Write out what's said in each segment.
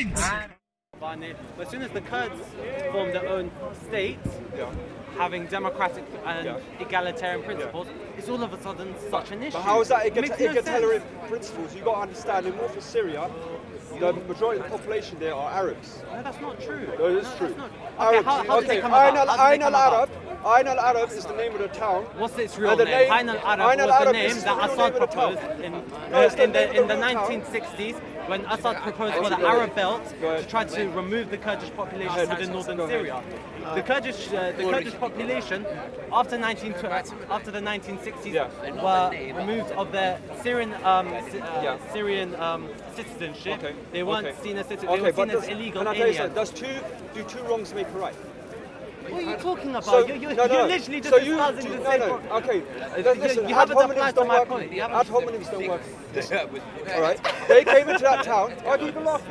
mind! But as soon as the Kurds formed their own state, having democratic and egalitarian principles, it's all of a sudden such an issue. But how is that Makes no egalitarian sense. principles? You've got to understand, in north of Syria, the majority of the population there are Arabs. No, that's not true. No, it is true. That's not... Arabs. How did it come about? Ain al-Arab is the name of the town. What's its real name? Ain al-Arab was the name that Assad proposed in the 1960s when Assad proposed for the Arab Belt to try to remove the Kurdish population within northern Syria. The Kurdish population after the 1960s were removed of their Syrian citizenship. They weren't seen as citizens. They were seen as illegal aliens. Do two wrongs make a right? What are you talking about? You're literally just espousing the same point. Okay, listen, you ad haven't applied hominems to don't my work. point. Ad hominems don't work. All right, they came into that town. Why do you even laugh?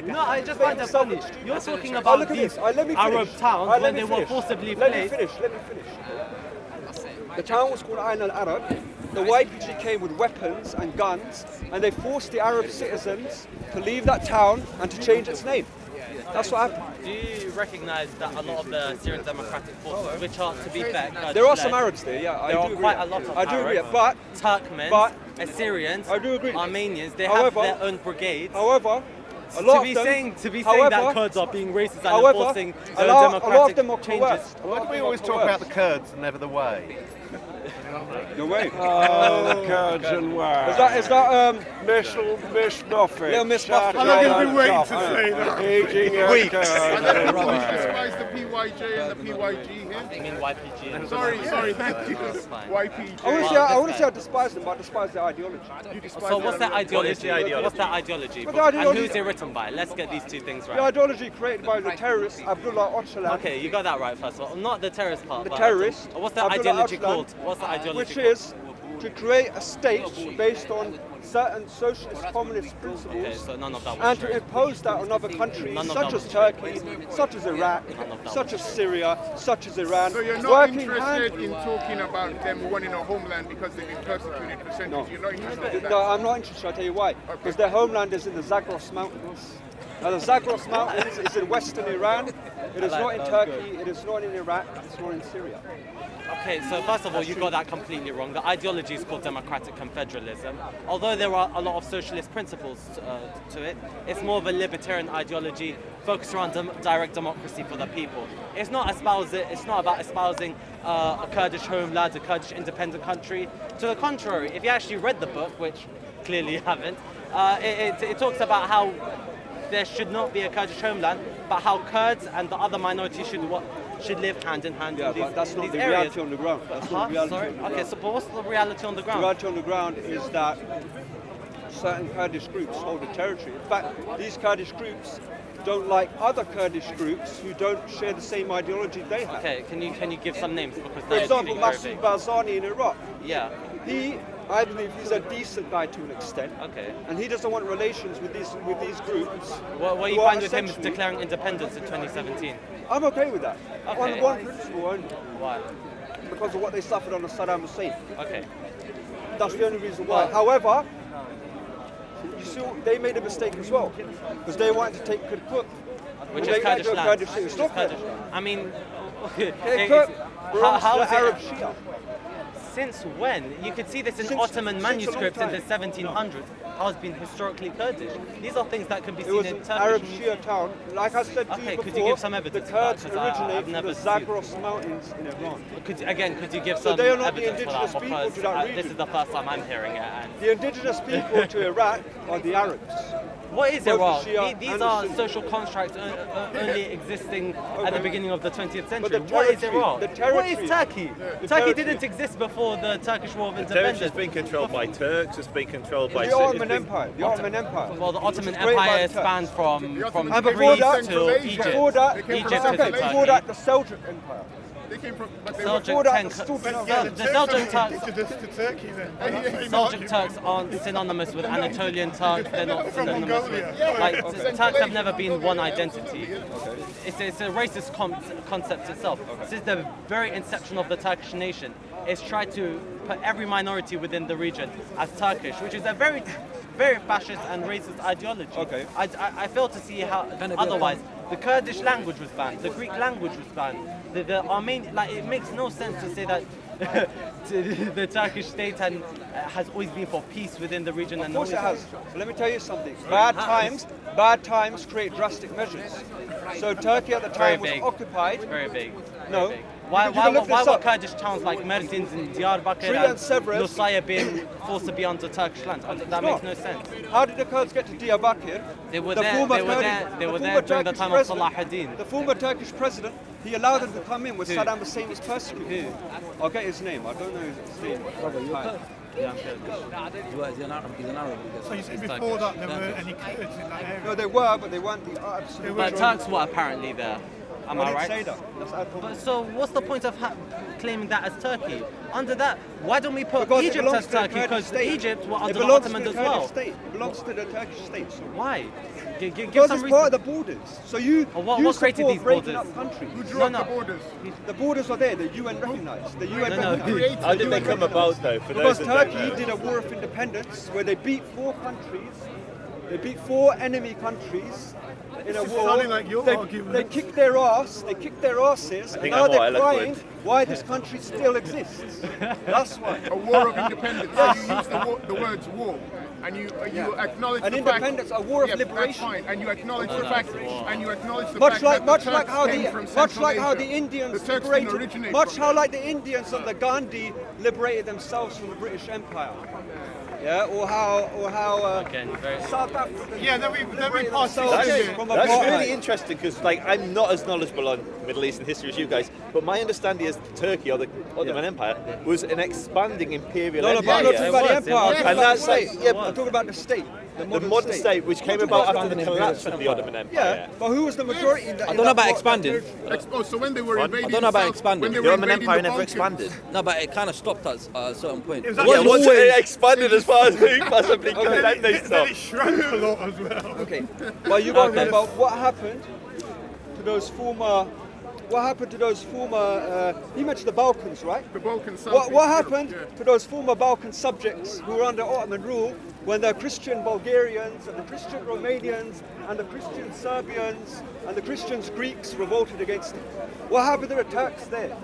No, I just find it funny. You're talking about these Arab towns when they were forcibly placed. Let me finish. The town was called Ain al-Arab. The YPG came with weapons and guns, and they forced the Arab citizens to leave that town and to change its name. That's what happened. Do you recognise that a lot of the Syrian Democratic Forces, which are, to be fair, there are some Arabs there, yeah. There are quite a lot of I do Arabs, agree, but Turkmen, Assyrians, I do agree. Armenians, they have their own brigades. However, a lot to be saying that Kurds are being racist and enforcing democratic changes. Why do we always talk about the Kurds and never the way? The way. Oh, Kurds and way. Is that Miss Muffet? Little Miss Muffet. How long have you been waiting to say that? Weeks. Despise the PYJ and the PYG here. I mean YPG. Sorry, thank you. YPG. I want to say I despise them, but I despise their ideology. So what's their ideology? What's their ideology? And who's it written by? Let's get these two things right. The ideology created by the terrorist Abdullah Öcalan. Okay, you got that right first of all. Not the terrorist part. The but terrorist. What's the Abdullah ideology Öcalan, called? What's the ideology which called? is to create a state based on certain socialist communist principles, Okay, so none of that was and true. to impose that on other countries None of such that as was Turkey, such as Iraq, of that such was as Syria, such as Iran. So you're not working interested hand- in talking about them wanting a homeland because they've been persecuted for centuries? No. You're not interested in that? No, I'm not interested. I'll tell you why. Because their homeland is in the Zagros Mountains. Now, the Zagros Mountains is in western Iran. It is not in Turkey. It is not in Iraq. It's not in Syria. Okay, so first of all, you got that completely wrong. The ideology is called democratic confederalism. Although there are a lot of socialist principles to it, it's more of a libertarian ideology focused around direct democracy for the people. It's not about espousing a Kurdish homeland, a Kurdish independent country. To the contrary, if you actually read the book, which clearly you haven't, it talks about how there should not be a Kurdish homeland, but how Kurds and the other minorities should live hand in hand in these, but that's not these the areas. reality on the ground. That's not the reality Sorry? on the Okay, ground. so but what's the reality on the The ground? reality on the ground is that certain Kurdish groups hold the territory. In fact, these Kurdish groups don't like other Kurdish groups who don't share the same ideology they have. Okay, can you give some names because For now example, you're very Masoud vague. Barzani in Iraq. Yeah. I believe he's a decent guy to an extent. Okay. And he doesn't want relations with these groups. What do you who are find with him essentially- declaring independence in 2017? I'm okay with that. Okay. On one principle only. Why? Because of what they suffered under Saddam Hussein. Okay. That's the only reason why. However, you see, they made a mistake as well. Because they wanted to take Kirkuk. Which And is they Kurdish go land. Kurdish city. It's Which not is Kurdish. Kurdish. I mean, Kirkuk belongs how to is the it- Arab Shia. Since when? You could see this in Since Ottoman a long manuscripts in the time. 1700s. How it's been historically Kurdish. These are things that can be It seen was in an Turkish Arab museums. Shia town. Like I said to Okay, you could before, you give some evidence the for that? Kurds 'Cause originate I've from never the seen- Zagros Mountains in Iran. Could you give So some they are not the evidence for that? indigenous people Because to that this region. is the first time I'm hearing it. And The indigenous people to Iraq are the Arabs. what is Both the Iraq? Shia These and the are Sunni. social constructs only existing at the beginning of the 20th century. the What is territory- Iraq? the What territory- is Turkey? the Turkey territory- didn't exist before the Turkish War of The Independence. territory has been controlled by Turks, it's been controlled by... The Ottoman it's been- Empire. The Ottoman Empire. Well, the Ottoman Which is great by Empire the Turks. spanned from And before Greece that- to Egypt. Before that, They came Egypt from to Turkey. Turkey. before that, the Seljuk Empire. They came from, but they Seljuk Before that, Turks- the stupid- the Seljuk Turks. to Turkey then. Seljuk Turks aren't synonymous with Anatolian Turks. They're not synonymous with Turks have never been one identity. It's a racist concept itself. Since the very inception of the Turkish nation, it's tried to put every minority within the region as Turkish, which is a very, very fascist and racist ideology. Okay. I fail to see how otherwise. The Kurdish language was banned. The Greek language was banned. The Armenian, like, it makes no sense to say that the Turkish state has always been for peace within the region. Of course it has. But let me tell you something. Bad times create drastic measures. So Turkey at the time was occupied. Very big. No. Very big. Why look this were up. Kurdish towns like Mersin's and Diyarbakir Syria and Severus- Nusayr being forced to be under Turkish land? That makes no sense. How did the Kurds get to Diyarbakir? They were The there. former They were Kurdish- there. They the were former there during the Turkish time of president- Salahuddin. The former Turkish president, he allowed them to come in with Who? Saddam Hussein's persecutors. I'll get his name. I don't know his name. Right. Yeah, I'm Kurdish. So you said before that there weren't any Kurds in that area? No, they were, but they weren't the absolute. But Turks were apparently there. Am I I didn't right? say that. That's our problem. But so what's the point of claiming that as Turkey? Under that, why don't we put Because it Egypt belongs as to the Turkey? Kurdish Because state. Egypt were It under the belongs to Ottomans the as Kurdish well. state. It belongs to the Turkish state. So. Why? Give Because some it's reason. part of the borders. So you What you created support these breaking borders? up countries. Who drew No, up no. the borders? The borders are there. The UN recognized. The UN No, no. recognized. How did they come about, though? For Because those that don't Turkey know? did a war of independence where they beat 4 countries. They beat 4 enemy countries in a This is war. sounding like your they, argument. they kicked their ass. They kicked their asses, and think now I'm more they're crying eloquent. why this country still exists. That's why. A war of independence. So you use the words war, and you acknowledge An the fact. independence, a war of Yes, liberation. That's fine, and you acknowledge the fact, and you acknowledge the Much fact like, that much the like Turks how came the, from much Central like how Asia. the Indians The Turks didn't liberated, originate much from how there. like the Indians under Gandhi liberated themselves from the British Empire. Yeah, or how Again, very. South Africa. Yeah, then we liberated passed themselves it. from That's apartheid. really interesting because, like, I'm not as knowledgeable on Middle Eastern history as you guys, but my understanding is Turkey, or the Ottoman Empire, was an expanding imperial No, no, but I'm empire. not talking about the It empire. was. I'm talking And about that's the like, state. yeah, I'm talking about the state. The the modern state, which came about after the collapse of the Ottoman Empire. Yeah, but who was the majority? In that, I don't know about expanding. So when they were invading, I don't know about South- expanding. when they The were Ottoman invading Empire the never Balkans, expanded. No, but it kind of stopped at a certain point. It was It actually- Yeah, once always- it expanded as far as we possibly could, then they Then it stopped. shrank a lot as well. Okay, but you got to Okay. remember what happened to those former. What happened to those former? He mentioned the Balkans, right? The Balkans. What Southeast happened Europe, yeah. to those former Balkan subjects who were under Ottoman rule when the Christian Bulgarians and the Christian Romanians and the Christian Serbians and the Christian Greeks revolted against them? What happened to the Turks there?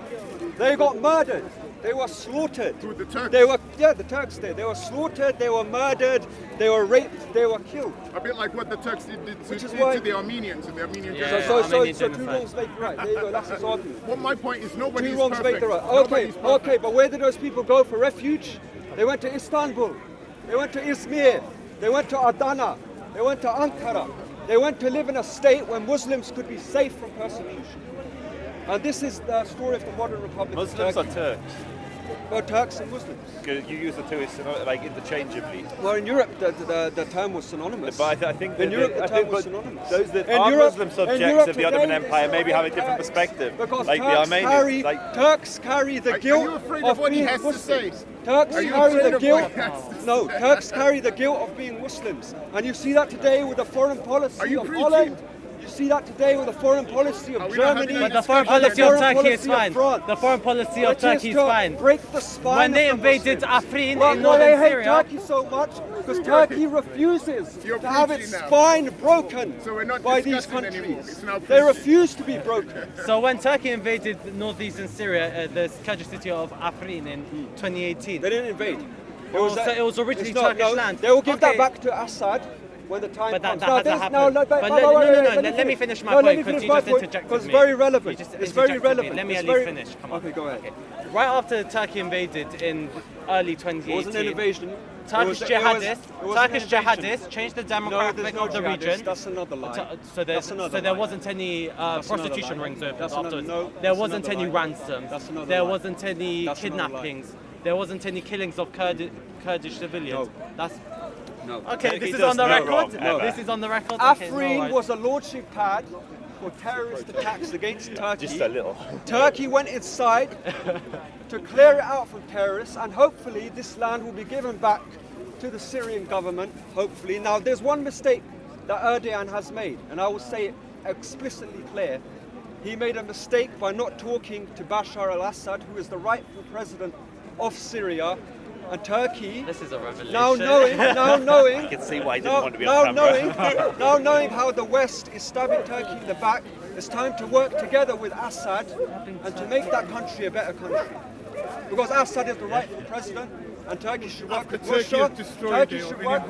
They got murdered. They were slaughtered. Who, the Turks? They were, yeah, the Turks there. They were slaughtered. They were murdered. They were raped. They were killed. A bit like what the Turks did Which is to why- the Armenians and the Armenian Yeah. genocide. So Armenian two genocide. wrongs make right. There you go. That's his argument. Well, my point is nobody Two is wrongs make perfect. the right. Okay, Nobody's perfect. okay, but where did those people go for refuge? They went to Istanbul. They went to Izmir. They went to Adana. They went to Ankara. They went to live in a state where Muslims could be safe from persecution. And this is the story of the modern Republic of Muslims or Turkey. Turks? Both Turks and Muslims. Because you use the two like interchangeably. Well, in Europe, the term was synonymous. But I think In that Europe, I the think term was but synonymous. those that In are Europe- Muslim in subjects Europe of the Ottoman today, Empire it's maybe have a not different Turks, perspective. Because Like the Turks Armenians. carry, Like, Turks carry the Are guilt you afraid of what he being has to say? Muslims. Turks Are you carry afraid the of guilt. what he has to No, Turks carry the guilt of being Muslims, and you see that today with the foreign policy Are you of preaching? Holland. You see that today with the foreign policy of Are we not having Germany. a But the foreign and the policy of foreign Turkey is policy of fine. France, The foreign policy of which Turkey is to fine. break the spine When they of the invaded Muslims. Afrin Well, in no, they northern hate Syria, Turkey so much because Turkey refuses You're to have its preaching now. spine broken So we're not by these discussing anymore. countries. It's now They preaching. refuse to be broken. so when Turkey invaded northeastern Syria, the Kurdish city of Afrin in 2018, They didn't invade. Oh, so it was originally it's not- Turkish no, land. They will give that Okay. back to Assad when the time But that comes. hasn't there's- happened. no, But wait, let- no, wait, let me finish my No, let point me because finish you my just point, interjected because me. it's very relevant. You just It's very interjected me. relevant. Let me It's at least very- finish. Come on. Okay, go ahead. Right after Turkey invaded in early It wasn't an 2018, invasion. Turkish It was jihadists, an invasion. changed the No, demographic there's no of the jihadists. region. That's another lie. So That's another there lie. wasn't any That's another prostitution lie. rings opened That's another- afterwards. no, There that's wasn't another any lie. ransoms. That's another There lie. wasn't any That's another lie. kidnappings. There wasn't any killings of Kurdish civilians. No. That's No. okay. Turkey This is does on the no record. wrong, ever. This is on the record. Okay, no Afrin worries. was a launching pad for terrorist attacks against Turkey. just a little. Turkey went inside to clear it out from terrorists, and hopefully this land will be given back to the Syrian government, hopefully. Now, there's one mistake that Erdogan has made, and I will say it explicitly clear. He made a mistake by not talking to Bashar al-Assad, who is the rightful president of Syria, and Turkey. This is a revelation. Now knowing, I can see why he didn't want to be on camera. now knowing how the West is stabbing Turkey in the back, it's time to work together with Assad and to make that country a better country. Because Assad is the rightful president, and Turkey should work with Russia. Turkey should work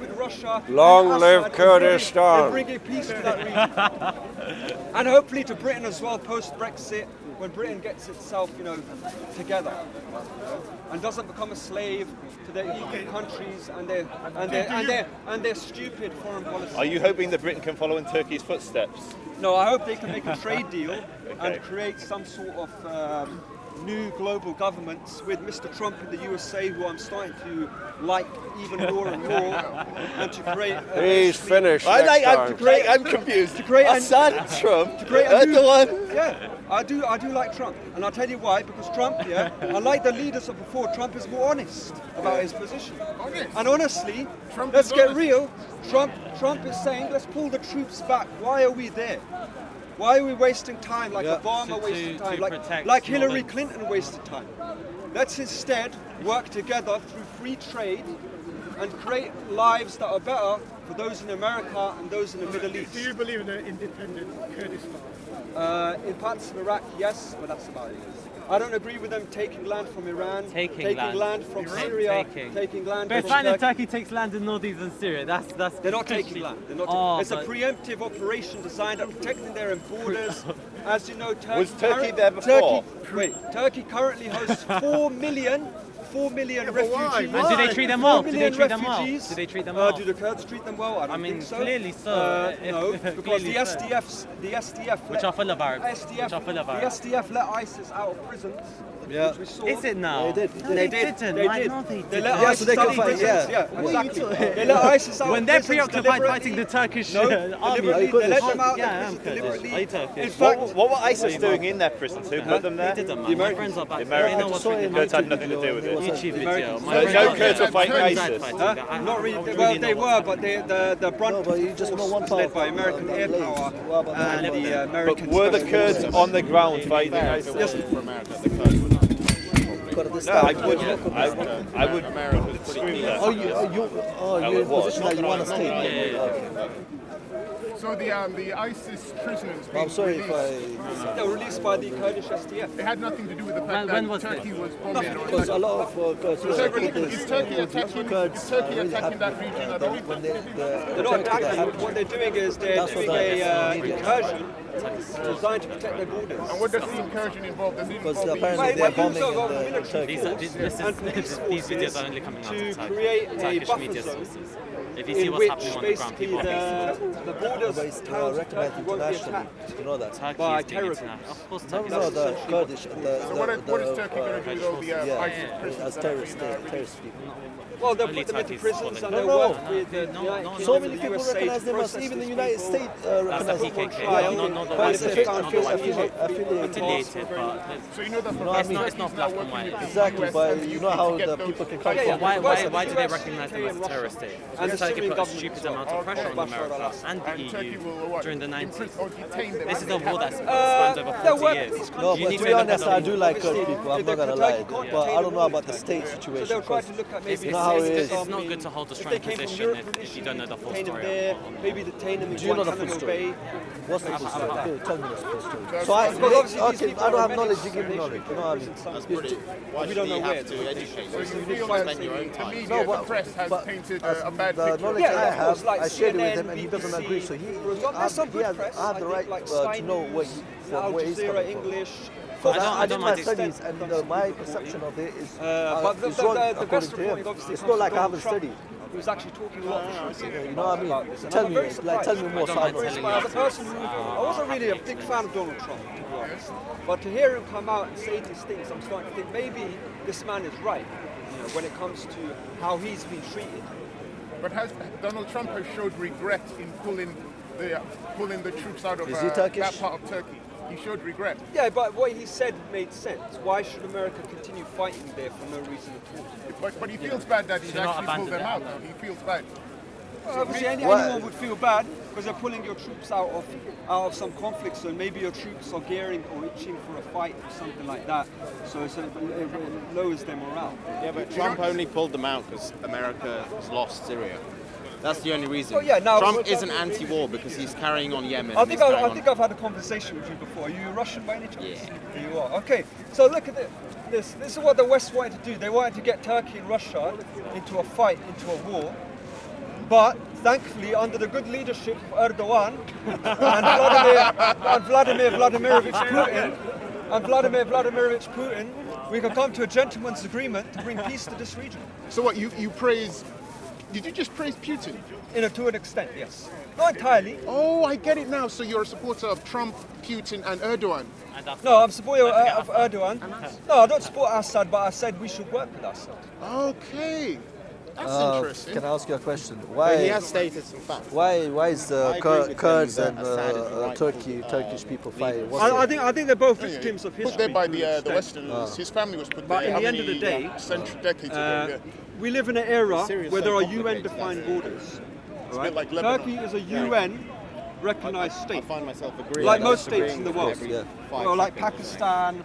with Russia. Long and live Assad Kurdistan. and bringing peace to that region. And hopefully to Britain as well post-Brexit, when Britain gets itself, together, and doesn't become a slave to their EU countries and their stupid foreign policy. Are you hoping that Britain can follow in Turkey's footsteps? No, I hope they can make a trade deal and create some sort of new global governments with Mr. Trump in the USA, who I'm starting to like even more and more, and to create. He's finished. I'm confused. To create Assad, Trump, to create a new, Erdogan. Yeah, I do like Trump, and I'll tell you why. Because Trump, unlike the leaders of before, Trump is more honest about his position. And honestly, let's get real. Trump is saying, let's pull the troops back. Why are we there? Why are we wasting time like Obama wasted time, like Hillary Clinton wasted time? Let's instead work together through free trade and create lives that are better for those in America and those in the Middle East. Do you believe in an independent Kurdistan? In parts of Iraq, yes, but that's about it. I don't agree with them taking land from Iran, taking land from Syria, taking land But from finally Turkey takes land in northeastern Syria. That's They're not taking land. It's a preemptive operation designed at protecting their own borders. As you know, Was Turkey there before? Turkey currently hosts 4 million refugees. And do they treat them well? 4 Do they million treat them well? refugees. Do they treat them well? Do the Kurds treat them well? I mean, so. Clearly so. No, because the SDF, which are full of Arabs. the SDF let ISIS out of prisons. Yeah. Which we saw. Is it now? They did. No, they didn't. They Why did. not? They They did. let Yeah, ISIS so they out can of fight, prisons. yeah. Exactly. They let ISIS out When of they're prisons preoccupied deliberately. fighting the Turkish No, army. deliberately, they let them out Yeah, I of am prisons deliberately. Are you Turkish? In fact, What were ISIS doing in their prisons? Who put them there? They didn't, The man. My Americans- friends are back The there. They know Americans. what's Kurds had nothing to do with it. YouTube video. Americans. My So friends no are Kurds there. were fighting Kurds ISIS? died fighting that. Not really. really Well, know they what's were, but the brunt of but you the just force know one was led part by of American air blades. power What about and that? the But American were the special Kurds forces. on the ground fighting ISIS? Yes. No, I would scream that. You're in a position that you want to stay. Yeah. So the ISIS prisoners being I'm sorry if released, They were released by the Kurdish SDF. it had nothing to do with the fact When was that Turkey this? was bombing or because a lot of Kurds, Is Turkey attacking that region at all? when They're not attacking. What they're doing is they're That's what doing that a incursion designed to protect their borders. And what does the incursion involve? Does it because involve the apparently use they're of bombing of in the military Turkey. These videos are only coming out to of create a Turkish buffer media zone sources. If you see in what's which happening on the ground, basically people are the borders But it's towns of Turkey recognized won't be internationally. attacked. You know that. Turkey by is doing terrorism. international. Of course, No, Turkey no, is. the Kurdish. So what is Turkey going to do with all the ISIS prisoners as that have terrorist, been released? terrorist people. Well, they'll Only put them into Turkey's prisons and following. they'll No, work with the no, United no, Kingdom So and many the people USA recognize to them as process even the these United people. States That's recognize the them. PKK. trial. Not the Well, white if they people, found not the white guilty, people. Affiliated. Affiliated, but So you know that for No, I fact mean- Turkey's it's not now black and working white. with the Exactly, US but and the you UK know how to get the those people can to come get from. why Well, do they US recognize them as a and terrorist state? And the Because Turkey Syrian put a government stupid as well. amount of pressure on Bashar America al-Assad. and the And Turkey EU will what? during the 90s. Or detain them. This is a and war that have- spans over they're 40 working years. these No, countries. but need to to be look honest, at I the- do like Kurd Obviously, people. I'm if not the gonna Turkey lie, can't but I don't know contain about the the state So situation. they'll try to 'cause look at It's, maybe know how it is. it's not good to hold a if strong they came from position Europe if you don't know the full detain them story. there, maybe detain them in Do you know the full Guantanamo story? Bay. What's the full story? Okay, tell me the full story. That's So I, right. Because obviously these okay, people I don't are have menace knowledge. You to give me the knowledge. nation. You know what I mean? We don't know where. So you feel find that something. the media, No, the but- press has but painted as a bad the picture. knowledge Yeah, I of course, have, like I shared it with CNN, him, and he doesn't BBC. agree. So There's some he good has, press, I have the I think, right like to Sky know where, News, from where he's Al coming Jazeera from. English. Because I I did don't my mind studies, extent and of my perception of it is But is wrong the according best to reporting him. obviously It's comes not like from I haven't Donald Trump, studied. who's actually talking a lot of shit. You know what I mean? about this. And Tell I'm me, very like, surprised. tell me more. So I know. As a person who, I wasn't really a big fan of Donald Trump, to be honest. But to hear him come out and say these things, I'm starting to think maybe this man is right, when it comes to how he's been treated. But Donald Trump has showed regret in pulling the troops out of Is he Turkish? that part of Turkey. He showed regret. Yeah, but what he said made sense. Why should America continue fighting there for no reason at all? But he feels bad that he's Should not actually pulled abandon them it. out. He feels bad. Obviously, anyone would feel bad because they're pulling your troops out of some conflict. So maybe your troops are gearing or itching for a fight or something like that. So it lowers their morale. Yeah, but Trump only pulled them out because America has lost Syria. That's the only reason. Oh, yeah, now, Trump isn't anti-war because he's carrying on Yemen. I think I've had a conversation with you before. Are you Russian by any chance? Yeah. You are. Okay. So look at this. This is what the West wanted to do. They wanted to get Turkey and Russia into a fight, into a war. But thankfully, under the good leadership of Erdogan and Vladimir Vladimirovich Putin, we can come to a gentleman's agreement to bring peace to this region. So what, you praise... Did you just praise Putin? To an extent, yes. Not entirely. Oh, I get it now. So you're a supporter of Trump, Putin and Erdogan. No, I'm a supporter of Erdogan. No, I don't support Assad, but I said we should work with Assad. Okay. That's interesting. Can I ask you a question? But he has stated some facts. Why is I agree with Kurds him and that Assad is the right Turkish people fighting? I think they're both victims of history. Put there by the to an extent. Westerners. His family was put But there. in the how end of the many, day, decades ago. Yeah. we live in an era Syria's where so there are complicated. UN-defined borders. It's a bit like Lebanon. Turkey is a UN-recognized I state, find myself agreeing. like with most states disagreeing in the with world. every Yeah. 5 Well, like seconds. Pakistan,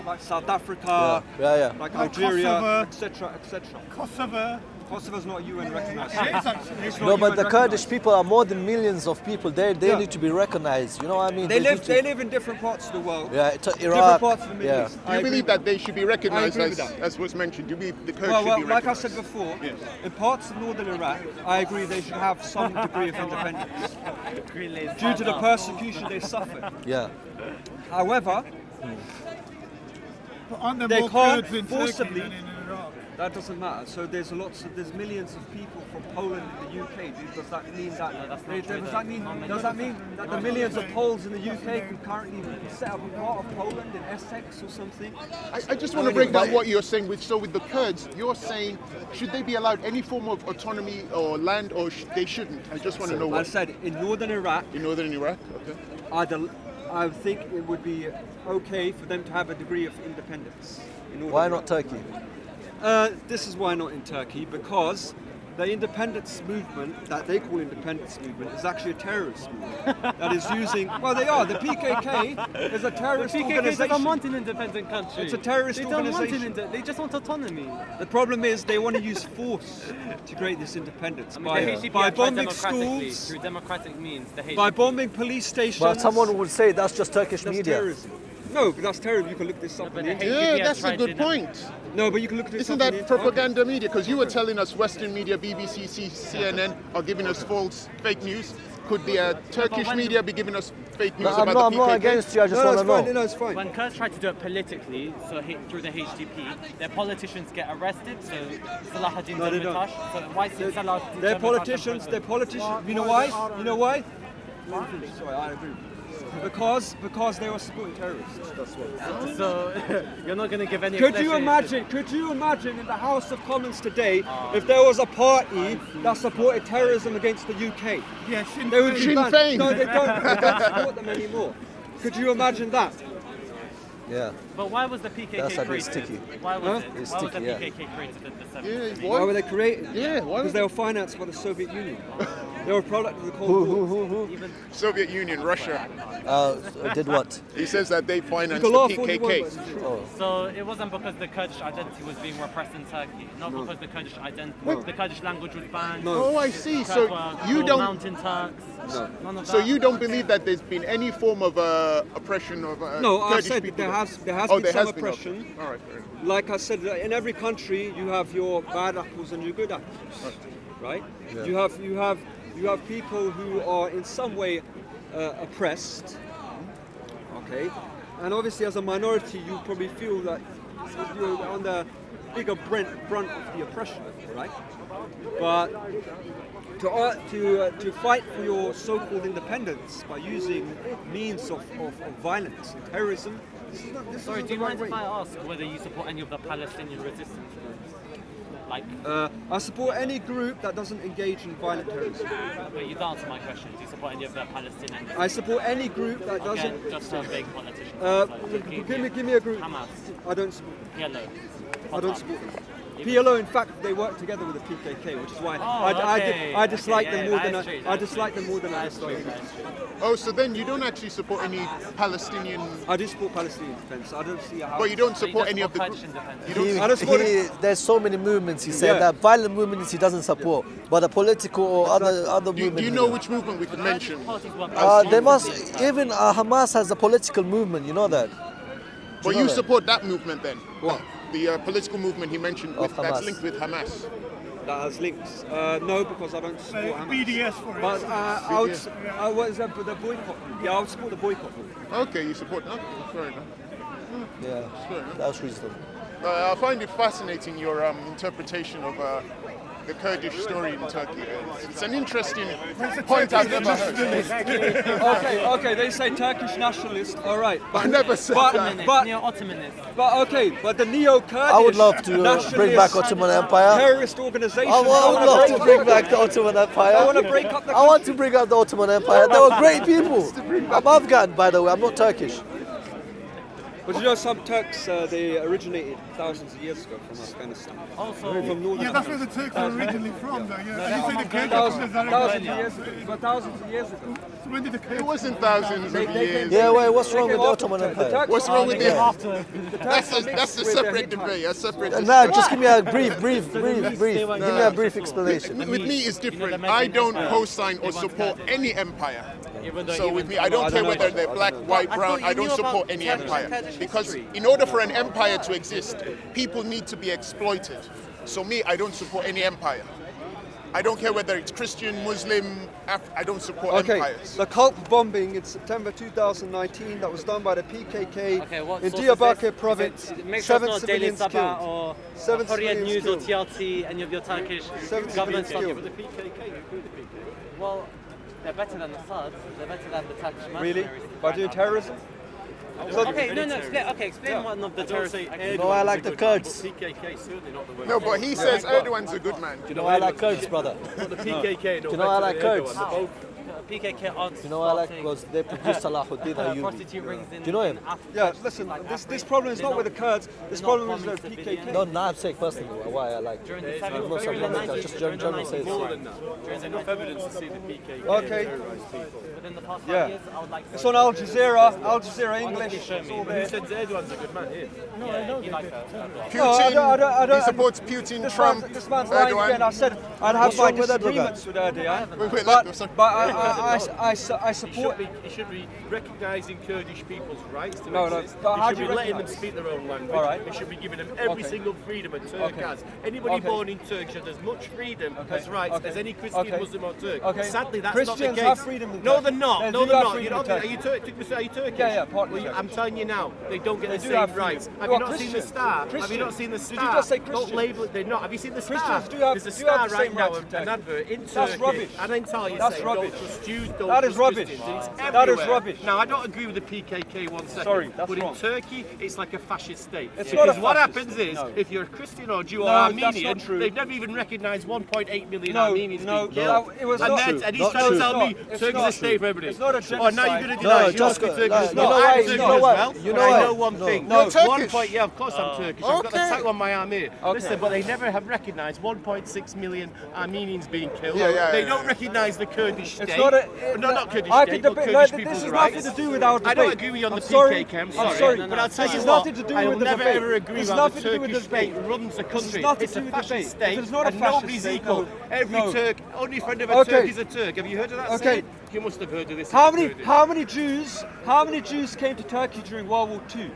like South Africa, Yeah. like Like Algeria, Kosovo. etc., etc. Kosovo. Kosovo's not a UN-recognized It state. is actually. It's No, not but the UN-recognized. Kurdish people are more than millions of people. They Yeah. need to be recognized. You know what I mean? They need to- live in different parts of the world. Yeah, Different Iraq. parts of the Middle Yeah. East. Do you believe that they should be recognized I agree with as was mentioned? Do you believe the Kurds Well, should be like I recognized? said before, Yes. in parts of northern Iraq, I agree they should have some degree of independence due to the persecution they suffered. Yeah. However, But aren't there they more can't Kurds in forcibly- Turkey than in Iraq? that doesn't matter. So there's millions of people from Poland in the UK. Does that mean that? Does that mean that the millions of Poles in the UK can currently set up a part of Poland in Essex or something? I just want to break down what you're saying with the Kurds. You're saying should they be allowed any form of autonomy or land, or they shouldn't? I just want to know I what said in northern Iraq, in northern Iraq. Okay. I think it would be okay for them to have a degree of independence. In northern Why Iraq. not Turkey? This is why not in Turkey, because the independence movement that they call independence movement is actually a terrorist movement that is using. Well, they are. The PKK is a terrorist PKK organization. don't want an independent country. It's a terrorist They don't want organization. they just want autonomy. The problem is they want to use force to create this independence I mean, the HDP by have tried bombing democratically, schools, through democratic means. The HDP. by bombing police stations. But someone would say that's just Turkish that's media. terrorism. No, but that's terrible. You can look this up but on the the internet. HDP Yeah, that's a tried good to- point. No, but you can look this Isn't up on the that internet. propaganda media? Because you were telling us Western media, BBC, CNN, are giving us false fake news. Could the Turkish when- media be giving us fake news No, I'm about not the PKK? against you. I just No, want it's to know. fine. No, it's fine. When Kurds try to do it politically, so through the HDP, their politicians get arrested. So Salahuddin No, they don't. Demirtas. So why is Salahuddin They're Demirtas politicians. in They're prison? politicians. You know why? You know why? Sorry, I agree. Because they were supporting terrorists. That's why. So you're not going to give any. Could you explanation. imagine? Could you imagine in the House of Commons today if there was a party that supported terrorism against the UK? Yeah, Sinn They would be Sinn banned. Féin. No, they don't support them anymore. Could you imagine that? Yeah. But why was the PKK That's a bit created? sticky. Why was it? It's Why was the sticky, yeah. PKK created in the 70s? Yeah, Why were what? they created? Yeah, why Because was they were financed by the Soviet Union. They were a product of the Cold War. Who? Soviet Union, Russia. Did what? He says that they financed You the can laugh all you want, but PKK. it's true. Oh. So it wasn't because the Kurdish identity was being repressed in Turkey, not because the Kurdish the Kurdish language was banned. No. Oh, I see. Kurds So were you called don't. Mountain Turks. None of So that. you don't believe that there's been any form of oppression of No, I Kurdish said people? there has Oh, been there some has been, oppression. okay. All right, fair enough. Like I said, in every country you have your bad apples and your good apples, right? Yeah. You have people who are in some way oppressed, okay, and obviously as a minority you probably feel that you're on the bigger brunt of the oppression, right? But to fight for your so-called independence by using means of violence and terrorism. Sorry, do you mind if I ask whether you support any of the Palestinian resistance groups? Like, I support any group that doesn't engage in violent terrorism. but you don't answer my question. Do you support any of the Palestinian? I support any group that doesn't. Again, just a big politician. Give me a group. Hamas, I don't support them. PLO. I don't support them. PLO, in fact, they work together with the PKK, which is why I dislike them more than I dislike them more than I dislike them. Oh, so then you don't actually support any Palestinian. I do support Palestinian defense. I don't see how. But you don't support any of the group. You don't. I don't support There's so many movements. He said that violent movements he doesn't support, but the political or other movements. Do you know which movement we can mention? They must. Even Hamas has a political movement. You know that. But you support that movement then? What? The political movement he mentioned Of that's Hamas. linked with Hamas. That has links. No, because I don't support Hamas. BDS for it. But what is that? The boycott. Yeah, I would support the boycott. Okay, you support that? Fair enough. Yeah, that's reasonable. I find it fascinating your interpretation of the Kurdish story in Turkey. It's an interesting point I've never heard. Okay. They say Turkish nationalist. All right, I never said that. But okay, but the neo-Kurdish. I would love to bring back Ottoman Empire. Terrorist organization. I would love to bring back the Ottoman Empire. I want to break up the. I want to bring up the Ottoman Empire. They were great people. I'm Afghan, by the way. I'm not Turkish. But you know, some Turks they originated thousands of years ago from Afghanistan. Also, From northern. Yeah, that's where the Turks are originally from, though. Yeah. And you say the Kurds Thousands of are years ago. But thousands of years ago. So when did the Kurds? It wasn't thousands of years. Yeah, wait, what's wrong They with the came Ottoman after the Empire? Turks. What's wrong with They the? came after. The That's Turks a, that's a mixed with separate the debate. A separate. Nah, just give me a brief. Give me a brief explanation. With me, it's different. I don't co-sign or support any empire. So with me, I don't care whether they're black, white, brown. I don't support any empire because in order for an empire to exist, people need to be exploited. So me, I don't support any empire. I don't care whether it's Christian, Muslim. I don't support empires. The cult bombing in September 2019 that was done by the PKK what in source is Diyarbakir this? province. Make sure 7 it's not Daily civilians Sabah killed. or 7 Korean News civilians or killed. TLT, any of your Turkish 7 government civilians stuff. killed. Well, they're better than Assad. They're better than the Turkish Really? mercenaries. By doing terrorism? Okay, no, explain one of the terrorists. No, I like the Kurds. No, but he says Erdogan's a good man. You know I like Kurds, brother. The PKK. Do you know I like Kurds? PKK aren't You know I like because they produced Salahuddin Ayyubi. prostitute rings in. Do you know him? Yeah, listen, this problem is not with the Kurds, this problem is with the PKK. No, I'm saying personally why I like. During the I'm not saying America, just general says. There's enough evidence to see the PKK Okay. terrorise people. Within the past 5 Yeah. years, I would like to. It's on Al Jazeera English. It's all Who there. said Erdogan's a good man here? Putin. No, I don't. He supports Putin, This Trump, man's lying again. I Erdogan. said I'd have What's my wrong with Erdogan? disagreements with Erdogan, Wait, but I He support. should be recognising Kurdish people's rights to No, exist. but how He do should you be letting them recognise? speak their own language. All right. He should be giving them every Okay. single freedom a Turk Okay. has. Anybody Okay. born in Turkey has as much freedom Okay. as rights Okay. as any Christian, Okay. Muslim or Turk. Okay. Sadly, that's Christians not the case. have freedom in No, Turkey. they're not. They No, do they're have not. freedom You in don't, are Turkey. you Are you Turkish? Yeah, yeah, partly Well, Turkish. I'm telling you now, they don't get They the do same have freedom. rights. Have What, you not seen the Christians? star? Have you Christians? not seen the Did you star? just say Don't Christians? label it. They're not. Have you seen the star? Christians do have- There's a do have star the right same now, rights in an Turkey. advert in Turkey. That's rubbish. I don't tell you That's saying, rubbish. don't trust Jews, don't That is trust rubbish. Christians. It's That is everywhere. rubbish. Now, I don't agree with the PKK one second. Sorry, that's but wrong. in Turkey, it's like a fascist state. It's not Because a what fascist happens state, is, no. if you're a Christian or Jew or No, that's Armenian, not true. they've never even recognised 1.8 million No, Armenians no, being killed. no, it was and not then, true. and he's Not trying true. to tell me It's Turkey's not a state true. for everybody. It's not a Oh, now you're genocide. going to No, deny it. You just must be go- Turkish. no, No, you know I'm why- Turkish you as know what- well. you but know I what- know one no. thing. No. You're Turkish. 1 of course I'm Turkish. I've got the Okay. tattoo on my arm here. Listen, but they never have recognised 1.6 million Armenians being killed. Yeah, they yeah, don't yeah. recognise the Kurdish state. It's not a. no, not Kurdish I state, could but debate. Kurdish No, people's this has rights. nothing to do with our debate. I don't agree with you on the sorry. PKK, I'm I'm sorry. sorry. But I'll tell This you has what, nothing to do I will with the never debate. ever agree It's with how the nothing to do with Turkish the debate. state runs the country. nothing It's to a do with the debate. fascist state, It's not a and fascist nobody's state, equal. no. Every No. Turk, only friend of a Okay. Turk is a Turk. Have you heard of that Okay. saying? You must have heard of this. How if you've many? heard it. How many Jews came to Turkey during World War II?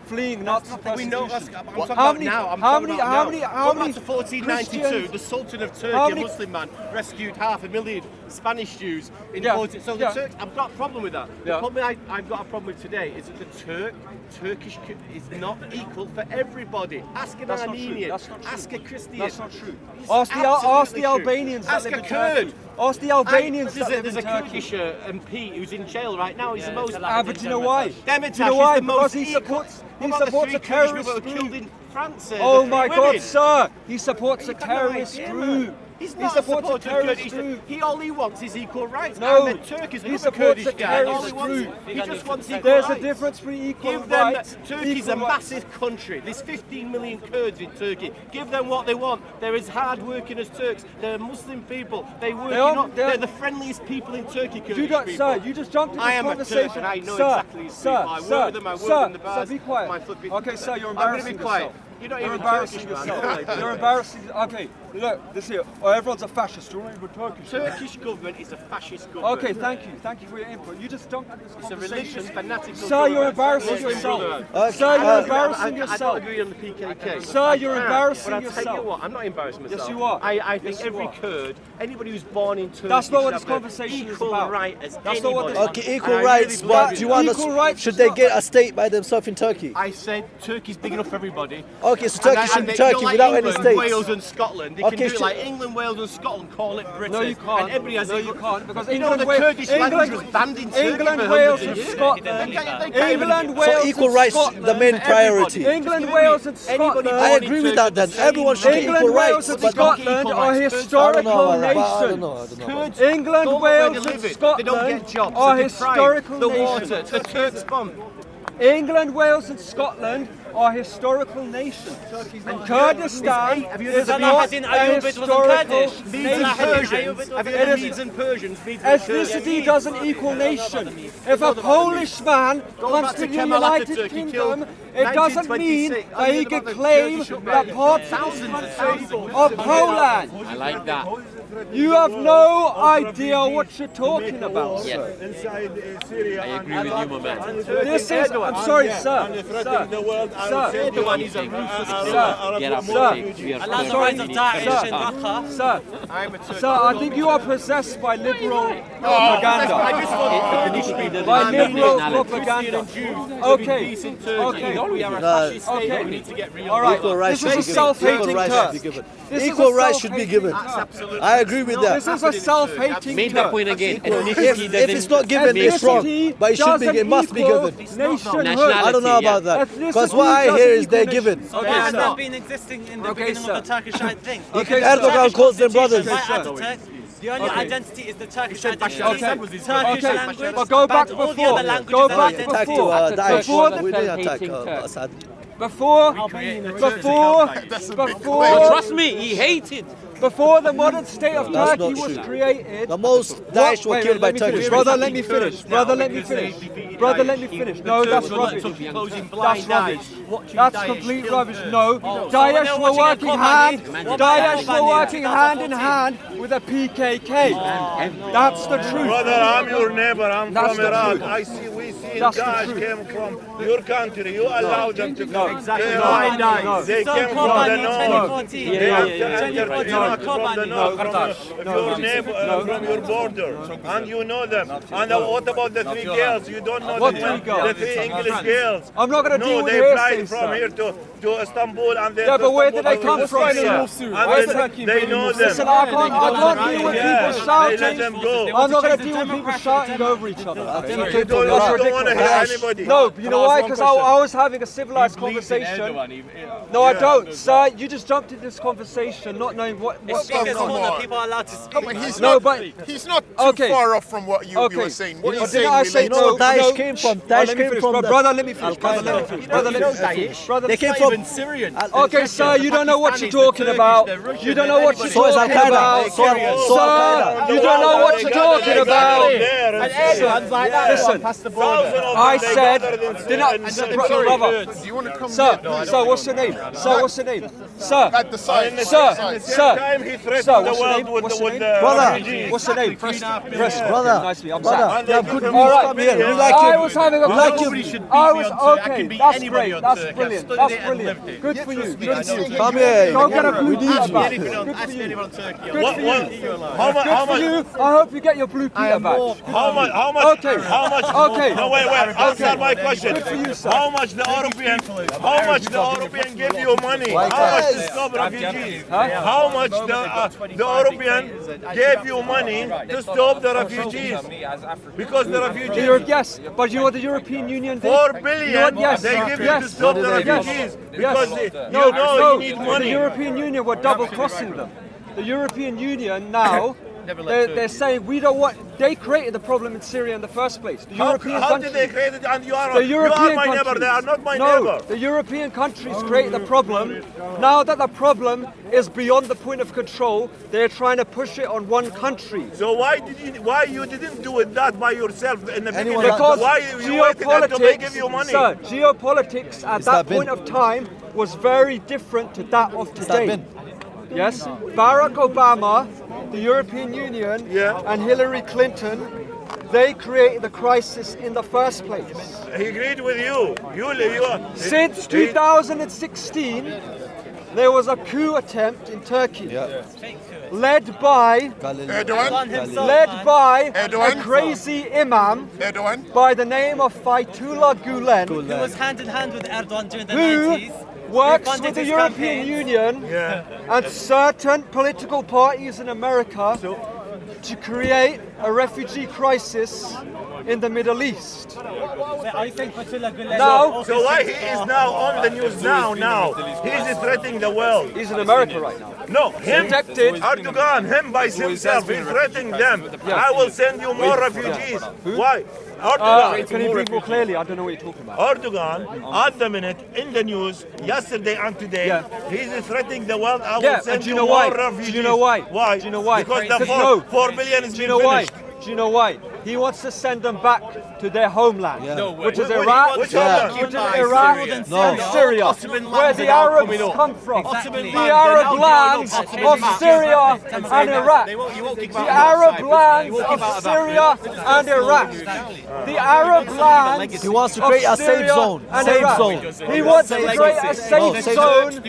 Fleeing Nazi We know persecution. that's. I'm talking How about many? now. I'm How talking many? about How now. many? Go How back many? to 1492. Christians- The Sultan of How Turkey, a many- Muslim man, rescued 500,000 Spanish Jews in Yeah, 14. So the yeah. Turks. I've got a problem with that. The Yeah. problem I've got a problem with today is that the Turkish is not equal for everybody. Ask an That's not true. Armenian. That's not true. Ask a Christian. That's not true. It's Ask the absolutely true. Albanians that Ask live a in Kurd. Turkey. Ask the Albanians that live There's in a Turkey. Kurdish MP who's in jail right now. He's the most. But do you know why? Demirtas Do you know is why? the most Because he equal. supports. He What about supports the a 3 Kurdish people terrorist who were killed group. in France? Oh the my 3 God, women? sir! He supports a You've got no terrorist idea, group. man. He's He not supports a supporting terrorist Kurdish. group. All he wants is equal rights. No, and the Turk is he another supports Kurdish a guy. All he terrorist wants, group. he just wants equal There's rights. a difference between equal Give them. rights. Turkey's a equal rights. massive country. There's 15 million Kurds in Turkey. Give them what they want. They're as hard working as Turks. They're Muslim people. They work. They're the friendliest people in Turkey. Kurdish You don't, people. sir. You just jumped into I this am a conversation. Turk and I know sir, exactly these sir, people. I sir, work with them. I work sir, in the bars. Sir, be quiet. My flipping- Okay, sir, you're I'm going to embarrassing be quiet. yourself. You're not You're even embarrassing Turkish, yourself. man. You're embarrassing. Okay, look, this here. Oh, everyone's a fascist. You're not even Turkish. Turkish government is a fascist government. Okay, thank you. Thank you for your input. You just jumped into this It's a conversation. religious, fanatical Sir, government. you're embarrassing Muslim yourself. brotherhood. Sir, you're embarrassing I don't yourself. agree on the PKK. Sir, you're embarrassing But I'll tell yourself. you what, I'm not embarrassing myself. Yes, you are. I think Yes, you every are. Kurd, anybody who's born in Turkey, That's not what should this have conversation is equal about. right as That's not what anybody. this- Okay, equal And I rights, really but believe do you in want that. Equal us? rights Should is they not get a state by themselves in Turkey? I said Turkey's big enough for everybody. Okay, so And Turkey should be you know, Turkey like without any England, states. Wales and Scotland, they Okay, can do it should- like England, Wales and Scotland call it Britain. No, you can't. And everybody has No, equal- you can't, because you know England, the Kurdish language was banned in Turkey England, for Wales, hundreds of and years. Scotland. England, Wales, So equal and rights, Scotland, the main and priority. everybody. England, Wales, and Anybody Scotland. I born in agree with Turkey that then. is the same Everyone should get England, equal Wales, rights. and But Scotland are I historical don't know about that. I nations. don't know. Kurds England, don't know Wales, where they and live it. They don't Scotland get jobs. are They're deprived. historical The nations. water, the Turks bomb. England, Wales, and Scotland are historical nations. And Kurdistan Have you is heard not of Salahuddin a Ayyubid wasn't historical Kurdish. Medes and nation. Persians. Have you heard of Medes and Persians? Medes and Kurds. Ethnicity doesn't equal nation. If a Polish man comes back to to the Kemal United Atatürk, he Kingdom, killed it doesn't mean 1926. that he can claim that parts of this country are Poland. I like that. You have no idea what you're talking about, sir. Inside Syria. I agree with you, man. This is, I'm sorry, sir. Sir, the world. sir, Erdogan is a ruthless sir, Get up, sir, Allow the rise of Daesh in Raqqa. sir, I'm a Turk. sir, I think you are possessed by liberal I propaganda. just want By liberal propaganda. Okay, peace in Turkey. okay. We are a No. fascist state. Okay. We need to get real. All right, equal rights this should is be a given. Equal self-hating rights should be Turk. given. This is Equal a rights should be self-hating given. Turk. I agree with that. This is a self-hating Made that Turk. point again. If it's not given, it's wrong. But it should be. It must be given. Nationhood. I don't know about that. Ethnicity Because what I doesn't hear is equal they're nation. given. Okay, Has sir. that been existing in the Okay, beginning sir. of the Turkish thing? Okay, Erdogan sir. calls them brothers. By Ataturk, the only identity is the Turkish identity. Okay. Turkish Okay. language, But go back banned all the before. other languages Go and back identities. Attack to before. Daesh. Before the We didn't attack Assad. Before the modern state of That's Turkey not was true. created. The most Daesh were Wait, killed by let me finish. Turkish. Brother, let me finish. Brother, let me finish. Brother, let me finish. No, that's rubbish. That's rubbish. That's complete rubbish. No, Daesh were working hand in hand with the PKK. That's the truth. Brother, I'm your neighbor. I'm That's from the Iraq. truth. We see That's the Daesh truth. came from your country. You allowed them to come. Exactly. No. They So came from the Kobani north. 2014. They have to enter 2014 Iraq from the Kobani. north, from your neighbor, from your border, and you know them. And what about the three girls? You don't know What them. three girls? The three English girls. I'm not going to deal No, with they fly hearsay, from sir. here to Istanbul and then Yeah, to but where did they Istanbul. come from, sir? And then they know them. Listen, I can't deal with Yeah, people they let shouting. them go. I'm not going to deal with people shouting over each other. You don't want to hear anybody. No, you know why? Because I was having a civilized conversation. No, I don't, sir. You just jumped into this conversation not knowing what's going Speakers on. corner, people are allowed to speak. Come on, he's No, not. but He's not too Okay. far off from what you Okay. were saying. What But he's didn't saying I say relates. No, no? Daesh no. came from. Oh, Daesh let me came finish, from. brother. Let me finish. Brother, let me finish. Brother, let me finish. Brother, They came let me from. finish. Syrian. Okay, sir, you don't know what you're talking about. You don't know what you're So is Al talking about. Qaeda. So Al Qaeda. Sir, you don't know what you're talking about. Erdogan's like that. Listen, Past the border. I said, did not, brother. Do you want to come Sir, here? sir, what's your name? Sir, what's your name? Sir, At the side. sir, Side. sir. time he threatened Sir, the what's your world name? with What's the your name? Brother. refugees. What's your name? Preston. Brother, Nice to meet you. I'm brother, Sam. you have good Come views. on, Come here. We man. like I you. was having a Like conversation. you. should beat I me was on Turkey. I okay. can beat That's anybody great. on That's Turkey. I've brilliant. studied That's it and brilliant. lived it. Good for you. Good Yes, for you. yes. Come here. Go get a blue We need Peter you. back. Anything on, Good ask for me you. anyone on Turkey. Good for you. How much? How Good for much? you. I hope you get your blue Peter back. How much? How much? Okay. How much? Okay. No, wait. Answer my question. Good for you, sir. How much the European? How much the European give you money? How much to stop refugees? How much the European gave you money to stop the refugees? Because the refugees. Yes, but you know what the European Union did? 4 billion You know what? Yes, they give you yes, to stop the yes, refugees yes. because No, you know no, you need the money. European Union were double crossing them. the European Union now, they're saying we don't want. They created the problem in Syria in the first place. The European How countries. did they create it? And you are my neighbor. They are not my neighbor. The European countries created the problem. Now that the problem is beyond the point of control, they're trying to push it on one country. So why you didn't do it that by yourself in the beginning? Because why you waited until they give you money? Sir, geopolitics at that point of time was very different to that of today. Yes, Barack Obama, the European Union, and Hillary Clinton, they created the crisis in the first place. He agreed with you. Since 2016, there was a coup attempt in Turkey, led by a crazy imam by the name of Fethullah Gulen, Who was hand in hand with Erdogan during the who 90s. works with the European Union and certain political parties in America to create a refugee crisis in the Middle East. Now, so why he is now on the news now? He's threatening the world. He's in America right now. No, him, Protected. Erdogan, him by himself, he's threatening them. I will send you more refugees. Why? Erdogan. Can you speak more clearly? I don't know what you're talking about. Erdogan, at the minute, in the news, yesterday and today, he's threatening the world. I will send you more refugees. Do you know why? Why? Do you know why? Because the 4 billion is being finished. Do you know why? He wants to send them back to their homeland, which is Iraq, Which and Syria, where the Arabs come from. The Arab lands of Syria and Iraq. The Arab lands of Syria and Iraq. The Arab lands. He wants to create a safe zone. He wants to create a safe zone.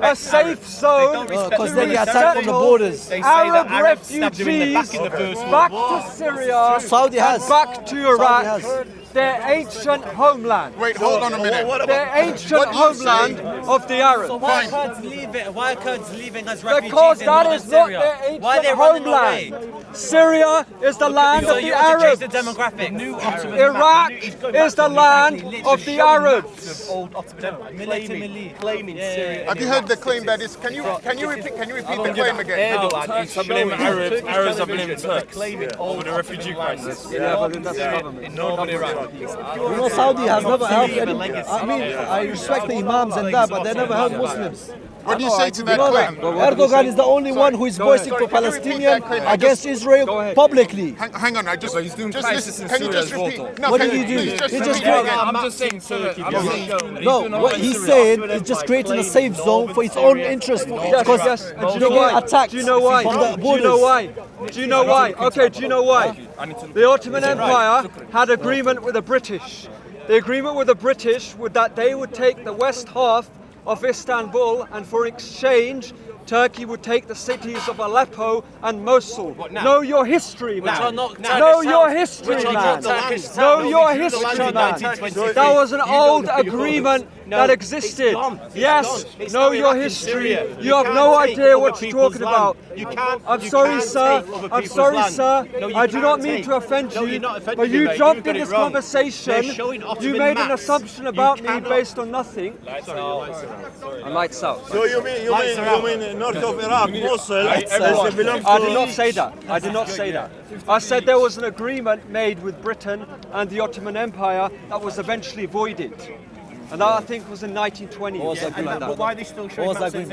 A safe zone. Because they get attacked from the borders. Arab refugees back to Syria. Saudi has. Back to Iraq, their ancient homeland. Wait, hold on a minute. Their ancient homeland of the Arabs. So why are Kurds leaving? Why are Kurds leaving as refugees Because in that northern is not Syria? their Why are ancient they running homeland. away? Syria is the land So of the you want to change Arabs. the demographic. Iraq is the land of the Arabs. Claiming Syria. Have you heard the claim that is? Can you repeat the claim again? Arabs are blaming Turks over the refugee crisis. Nobody You know, Saudi has never helped any. I mean, I respect the imams and that, but they never helped Muslims. What do you say to that You know claim? that? Erdogan is the only one who is voicing for Palestinian against Israel publicly. Hang on, he's doing crisis in Syria. Can you just repeat? No, What did he do? He just I'm just saying Turkey. No, what he's saying is just creating a safe zone for its own interest. Because And do you know why? attacked Do you know why? from the Do you borders. know why? Do you know why? Okay, do you know why? The Ottoman Empire had agreement with the British. The agreement with the British was that they would take the west half of Istanbul, and for exchange, Turkey would take the cities of Aleppo and Mosul. Know your history, man. Know your history, man. Know your history, man. That was an old agreement that existed. Yes, know your history. You have no idea what you're talking about. I'm sorry, sir. I'm sorry, sir. I do not mean to offend you, but you jumped in this conversation. You made an assumption about me based on nothing. Lights out. So you mean north of Iraq, Mosul, I did not say that. I did not say that. I said there was an agreement made with Britain and the Ottoman Empire that was eventually voided. And that I think was in 1920 or something like that. But why are they still showing that saying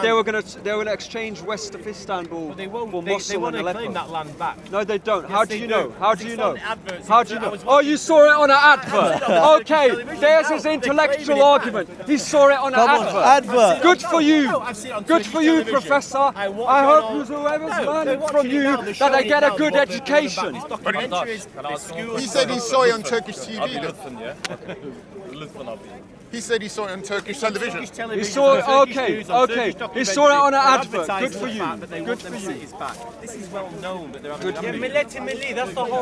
They were going to exchange west of Istanbul for Mosul they want and to Aleppo. claim that land back. No, they don't. How do you know? do. How do you know? It's on the adverts. How do you know? Oh, you saw it on an advert. Okay, there's his intellectual argument. He saw it on an advert. Good for you. Good for you, Professor. I hope whoever's learning from you that they get a good education. He said he saw it on Turkish TV. He said he saw it on Turkish television. He saw it. Okay. He saw it on an advert. Good for you. Good for you. This is well known that they're Good for you.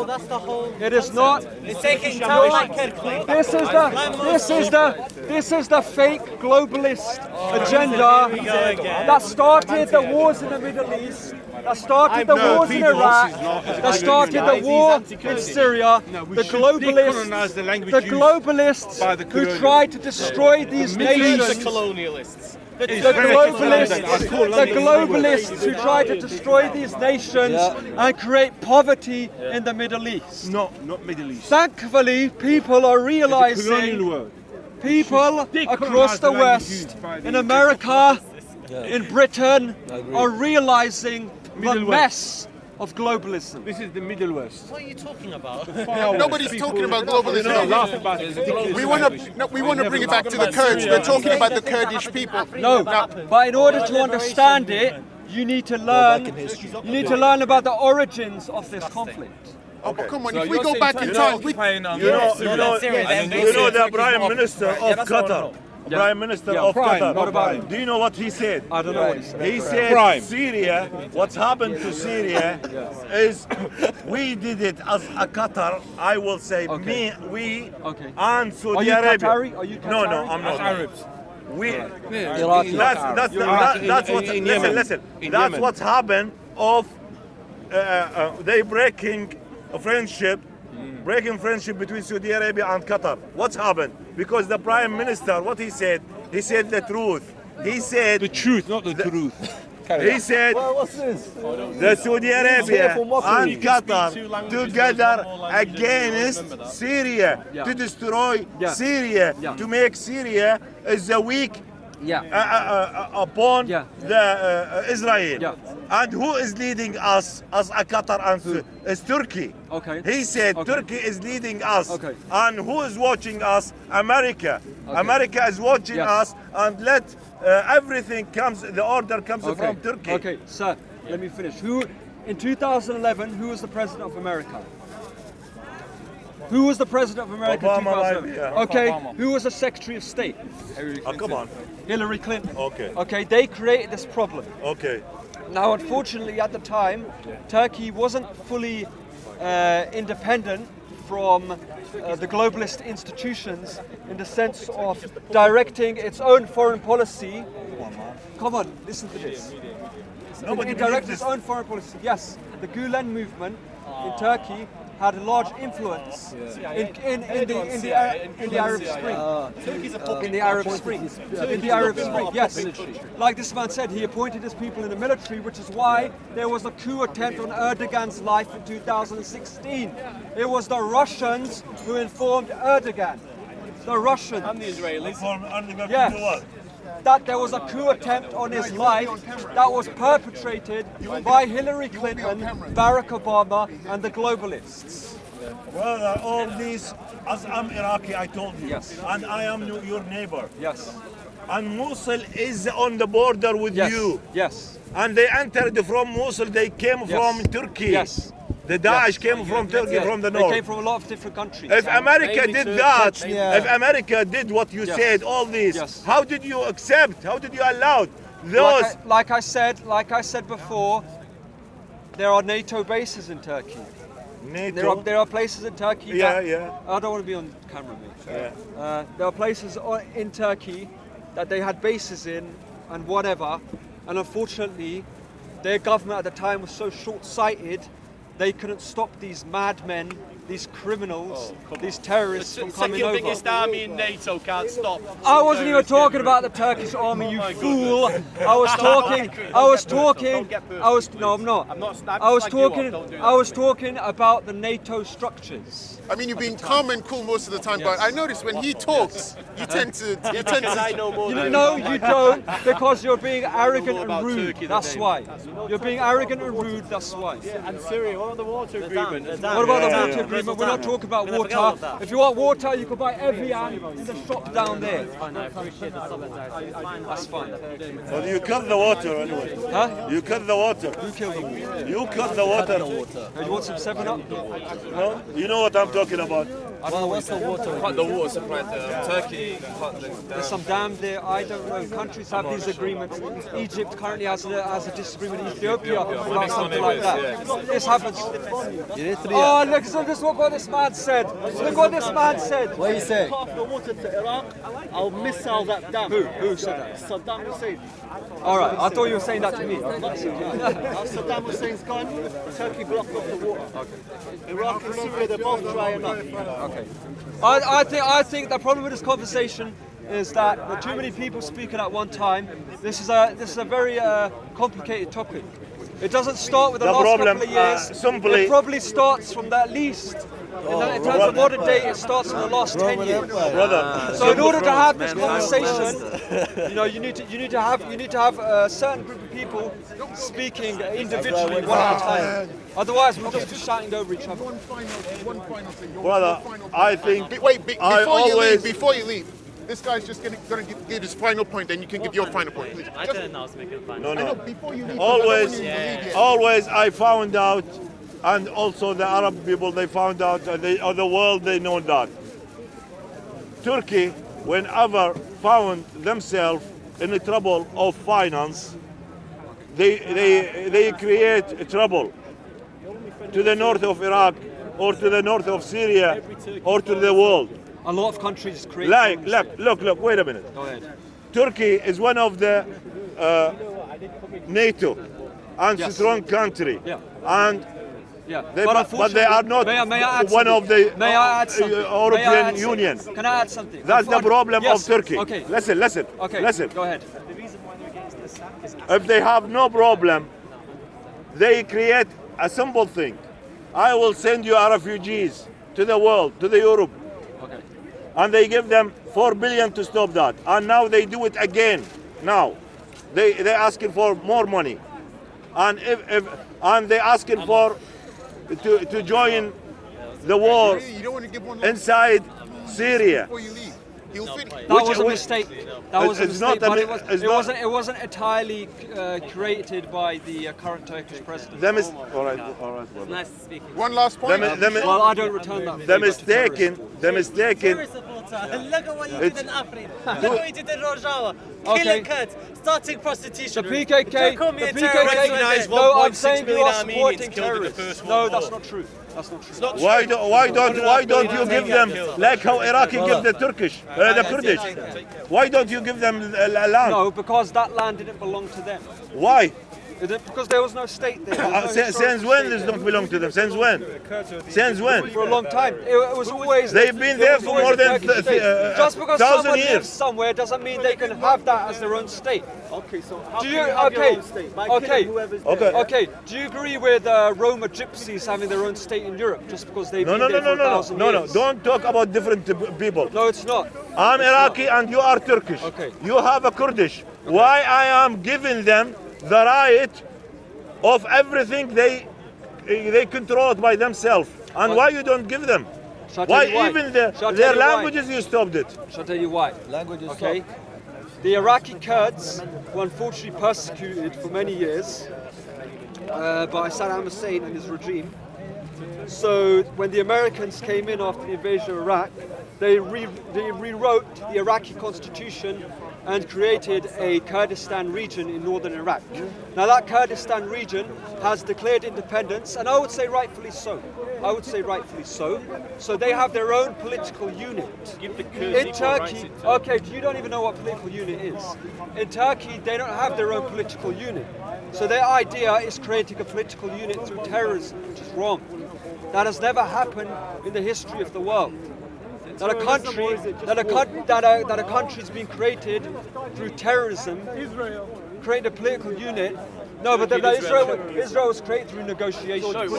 That's the whole. It is not. It's taking time like Kirkland. This is the fake globalist agenda that started the wars in the Middle East, that started the wars in Iraq, that started the war in Syria. The globalists who tried to destroy these nations. The colonialists. The globalists who try to destroy these nations and create poverty in the Middle East. No, not Middle East. Thankfully, people are realizing, people across the West, in America, in Britain, are realizing the mess of globalism. This is the Middle West. What are you talking about? Nobody's talking about globalism. We want to bring it back to the Kurds. We're talking about the Kurdish people. No, but in order to understand it, you need to learn. You need to learn about the origins of this conflict. Oh, but come on, if we go back in time, you know the Prime Minister of Qatar. Prime Minister of Qatar. What about him? Do you know what he said? I don't know what he said. He said Syria, what's happened to Syria is we did it as a Qatar, I will say, we and Saudi Arabia. Are you Qatari? No, I'm not. Arabs. That's what, listen, that's what's happened of they breaking friendship between Saudi Arabia and Qatar. What's happened? Because the Prime Minister, what he said the truth. He said The truth, not the truth. He said the Saudi Arabia and Qatar together against Syria to destroy Syria, to make Syria is a weak upon the Israel. And who is leading us as a Qatar and is Turkey. He said Turkey is leading us. And who is watching us? America. America is watching us, and let everything comes, the order comes from Turkey. Okay, sir, let me finish. In 2011, who was the president of America? Who was the president of America in 2011? Okay, who was the Secretary of State? Come on. Hillary Clinton. Okay, they created this problem. Okay. Now, unfortunately, at the time, Turkey wasn't fully independent from the globalist institutions in the sense of directing its own foreign policy. Come on, listen to this. It directs its own foreign policy. Yes, the Gulen movement in Turkey had a large influence in the Arab Spring. In the Arab Spring, yes. Like this man said, he appointed his people in the military, which is why there was a coup attempt on Erdogan's life in 2016. It was the Russians who informed Erdogan. The Russians. And the Israelis. Yes. That there was a coup attempt on his life that was perpetrated by Hillary Clinton, Barack Obama, and the globalists. Brother, all these, as I'm Iraqi, I told you, and I am your neighbor. Yes. And Mosul is on the border with you. Yes. And they entered from Mosul, they came from Turkey. Yes. The Daesh came from Turkey, from the north. They came from a lot of different countries. If America did that, if America did what you said, all these, how did you accept? How did you allow those? Like I said before, there are NATO bases in Turkey. NATO? There are places in Turkey. I don't want to be on camera, mate. There are places in Turkey that they had bases in and whatever, and unfortunately, their government at the time was so short-sighted. They couldn't stop these madmen, these criminals, these terrorists from coming over. The second biggest army in NATO can't stop. I wasn't even talking about the Turkish army, you fool. I was talking about the NATO structures. I mean, you've been calm and cool most of the time, but I noticed when he talks, you tend to. No, you don't, because you're being arrogant and rude. That's why. You're being arrogant and rude. That's why. And Syria, what about the water agreement? What about the water agreement? We're not talking about water. If you want water, you can buy Evian in the shop down there. That's fine. Well, you cut the water anyway. Huh? You cut the water. Who killed the water? You cut the water. You want some 7-Up? No? You know what I'm talking about. Well, what's the water? Cut the water supply to Turkey. There's some dam there. I don't know. Countries have these agreements. Egypt currently has a disagreement with Ethiopia about something like that. This happens. Oh, look what this man said. Look what this man said. What do you say? Half the water to Iraq, I'll missile that dam. Who said that? Saddam Hussein. All right, I thought you were saying that to me. Saddam Hussein's gone, Turkey blocked off the water. Iraq and Syria, they're both drying up. Okay. I think the problem with this conversation is that there are too many people speaking at one time. This is a very complicated topic. It doesn't start with the last couple of years. It probably starts from at least. In terms of modern day, it starts from the last 10 years. So in order to have this conversation, you need to have a certain group of people speaking individually one at a time. Otherwise, we'll just be shouting over each other. One final thing. Brother, I think Before you leave, this guy's just going to give his final point, then you can give your final point, please. I didn't know I was making a final. No. Before you leave, Always I found out, and also the Arab people, they found out, the world, they know that. Turkey, whenever found themselves in the trouble of finance, they create trouble to the north of Iraq, or to the north of Syria, or to the world. A lot of countries create. Look, wait a minute. Go ahead. Turkey is one of the NATO and strong country. Yeah. And but they are not one of the European Union. Can I add something? That's the problem of Turkey. Okay. Listen. Okay. Listen. Go ahead. If they have no problem, they create a simple thing. I will send you refugees to the world, to the Europe. Okay. And they give them 4 billion to stop that. And now they do it again. Now they're asking for more money. And and they're asking for to join the war inside Syria. That was a mistake. That was a mistake, but it wasn't entirely created by the current Turkish president. All right. It's nice to speak. One last point. Well, I don't return that. The mistaken. Look at what you did in Afrin. Look at what you did in Rojava. Killing Kurds, starting prostitution. The PKK. No, I'm saying you are supporting terrorists. No, that's not true. That's not true. Why don't you give them like how Iraqi give the Turkish, the Kurdish? Why don't you give them land? No, because that land didn't belong to them. Why? Because there was no state there. Since when does not belong to them? Since when? Since when? For a long time. It was always. They've been there for more than just because 1,000 someone years. lives somewhere doesn't mean they can have that as their own state. Okay, so how do can you? you have your Okay, own state? By killing whoever's there? okay. Do you agree with Roma gypsies having their own state in Europe just because they've been there for 1,000 years? No. Don't talk about different people. No, it's not. I'm Iraqi and you are Turkish. Okay. You have a Kurdish. Why I am giving them the right of everything they control it by themselves, and why you don't give them? Why even their languages you stopped it? Shall I tell you why? Languages. Okay. The Iraqi Kurds were unfortunately persecuted for many years by Saddam Hussein and his regime. So when the Americans came in after the invasion of Iraq, they rewrote the Iraqi constitution and created a Kurdistan region in northern Iraq. Now that Kurdistan region has declared independence, and I would say rightfully so. So they have their own political unit. In Turkey, okay, you don't even know what political unit is. In Turkey, they don't have their own political unit. So their idea is creating a political unit through terrorism, which is wrong. That has never happened in the history of the world. That a country's been created through terrorism, create a political unit. No, but Israel was created through negotiation. No, it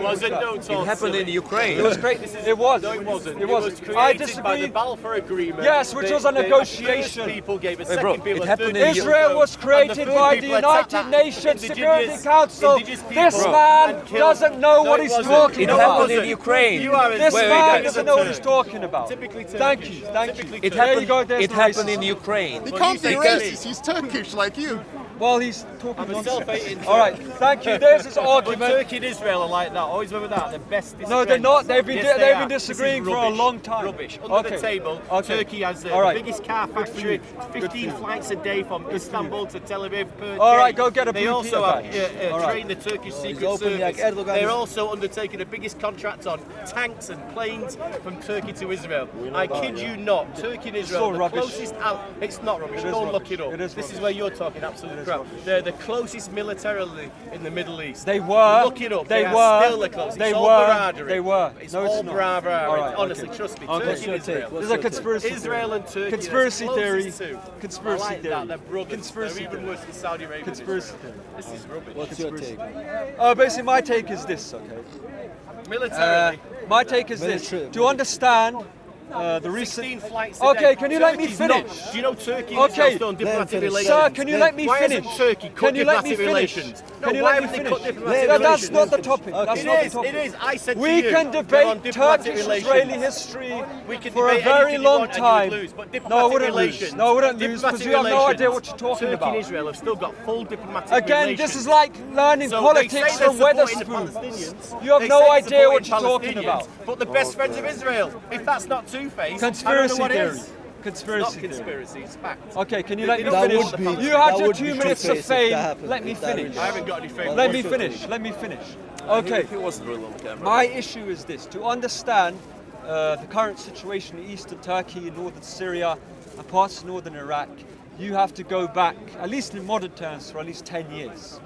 wasn't. It happened in Ukraine. It was created. It was. No, it wasn't. It It was was. I created disagree. by the Balfour Agreement. Yes, which was a negotiation. The people gave a Hey, bro, second people it a happened third in people Israel was and the created third by the people attacked United that Nations indigenous- Security Council. indigenous people This man and killed- doesn't know No, what it he's wasn't. talking It about. happened in Ukraine. You are This wait, man guys, doesn't know what he's talking about. Typically Thank you. Typically It There you go, happened. there's It the happened racism. in Ukraine. He Well, can't you be say racist. He's Turkish like you. Well, he's talking I'm a nonsense. self-hating All right, thank you. There's his But argument. Turkey and Israel are like that. Always remember that. The best. No, they're not. They've been Yes, they they've are. been This is disagreeing for a rubbish. long time. Rubbish. Under the table, Turkey has All right. the biggest car factory, 15 flights a day from Istanbul to Tel Aviv per All day. right, go get a They blue also Peter have badge. All right. trained the Turkish Secret open like Service. Erdogan They're is- also undertaking the biggest contract on tanks and planes from Turkey to Israel. I kid you not, Turkey and Israel so are the rubbish. closest out. It's not rubbish. It is Go and look rubbish. it up. It is This is rubbish. where you're talking absolute Great. background. They're the closest militarily in the Middle East. They were. Look it up. They are were. Still the closest. They it's all were. baradery. They were. It's No, all it's not. baradery. All right, Honestly, okay. trust me. Okay. Turkey and Israel. This is a conspiracy Israel theory. and Turkey. Conspiracy they're the theory. closest two. Conspiracy I like theory. that. They're brothers. Conspiracy They're even theory. worse than Saudi Arabia. and Conspiracy Israel. theory. This is rubbish. What's your take? Basically, my take is this. Okay. Militarily. My take is this: to understand the recent. 16 flights Okay, can you let me Turkey's finish? Do you know Turkey and Okay, Israel's done diplomatic relations? sir, can you let me Why finish? hasn't Turkey cut Can you let me diplomatic finish? relations? Can you why let me haven't they finish? cut diplomatic That's relations? not the topic. That's It not the is, topic. it is. I said to We you, can they're on debate diplomatic Turkish relations. Israeli history We can for a debate very anything you long want and you would time. lose, but No, I diplomatic wouldn't relations, lose. No, I wouldn't lose because diplomatic you have no relations, idea what you're talking Turkey about. and Israel have still got full diplomatic Again, relations. this is like learning So politics they say from they're supporting the Weatherspoons. Palestinians. You have They no say they're idea what supporting you're talking about. Palestinians, But the best friends of Israel. If that's not two-faced, I don't Conspiracy know what theory. is. Conspiracy It's not theory. conspiracy, it's fact. Okay, can you They let me don't finish? support the Palestinians. You had that your would 2 be minutes of two-faced if that fame. happened, Let me if that finish. I haven't got any fame. Let me finish. Let me finish. Okay. He wasn't really on camera. My issue is this: to understand the current situation in eastern Turkey, northern Syria, and parts of northern Iraq, you have to go back, at least in modern terms, for at least 10 years.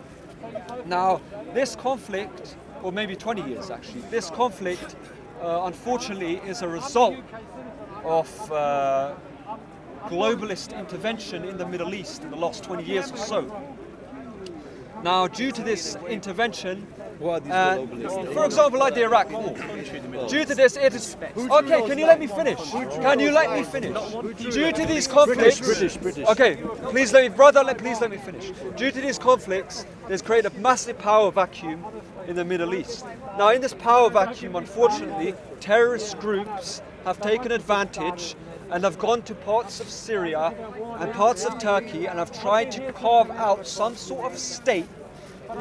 Now, this conflict, or maybe 20 years actually, this conflict, unfortunately, is a result of globalist intervention in the Middle East in the last 20 years or so. Now, due to this intervention, for example, like the Iraq War, due to this, it is okay. Can you let me finish? Can you let me finish? Due to these conflicts, British. Okay, please let me, brother. Please let me finish. Due to these conflicts, there's created a massive power vacuum in the Middle East. Now, in this power vacuum, unfortunately, terrorist groups have taken advantage and have gone to parts of Syria and parts of Turkey and have tried to carve out some sort of state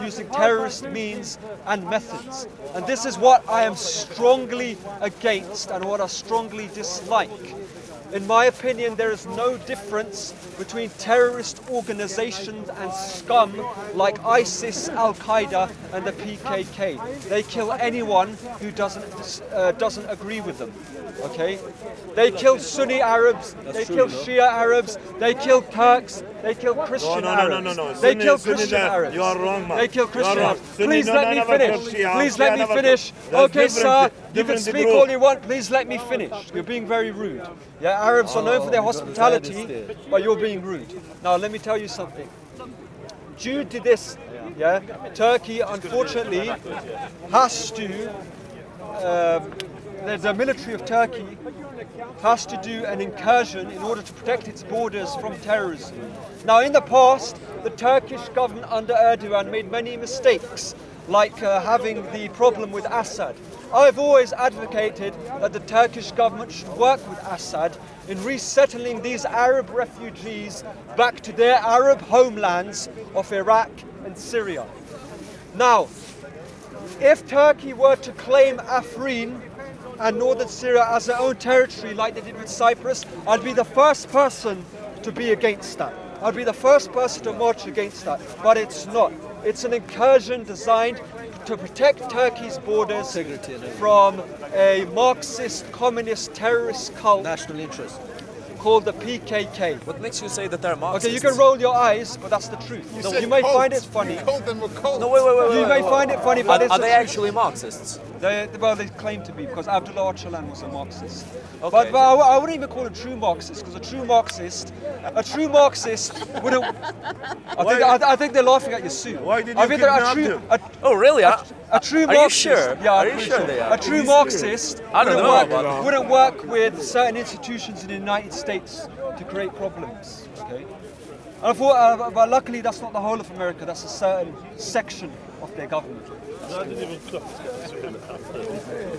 using terrorist means and methods. And this is what I am strongly against and what I strongly dislike. In my opinion, there is no difference between terrorist organizations and scum like ISIS, Al-Qaeda and the PKK. They kill anyone who doesn't agree with them. Okay? They kill Sunni Arabs, they kill Shia Arabs, they kill Turks, they kill Christian Arabs. No. They kill Sunni Christian that. Arabs. You are wrong, man. They kill Christian You are Arabs. wrong. Sunni Please let me never finish. kill Shia. Please Shia let me never finish. kill. Okay, That's sir, you can different speak group. all you want. Please let me finish. You're being very rude. Yeah, Arabs are known for their hospitality, but you're being rude. Now, let me tell you something. Due to this, Turkey unfortunately has to, the military of Turkey has to do an incursion in order to protect its borders from terrorism. Now, in the past, the Turkish government under Erdogan made many mistakes, like having the problem with Assad. I've always advocated that the Turkish government should work with Assad in resettling these Arab refugees back to their Arab homelands of Iraq and Syria. Now, if Turkey were to claim Afrin and northern Syria as their own territory like they did with Cyprus, I'd be the first person to be against that. I'd be the first person to march against that, but it's not. It's an incursion designed to protect Turkey's borders from a Marxist, communist, terrorist cult. National interest. Called the PKK. What makes you say that they're Marxists? Okay, you can roll your eyes, but that's the truth. You may find it funny. No, wait. You may find it funny, but it's are the they truth. actually Marxists? They claim to be, because Abdullah Öcalan was a Marxist. Okay. But I wouldn't even call a true Marxist, because a true Marxist wouldn't. I think they're laughing at your suit. Why did I you think they're kidnap them? Oh, really? A true Are you Marxist. sure? Yeah, Are I'm you pretty sure they are? A true Marxist I don't know about that. wouldn't work with certain institutions in the United States to create problems. Okay. But luckily, that's not the whole of America. That's a certain section of their government.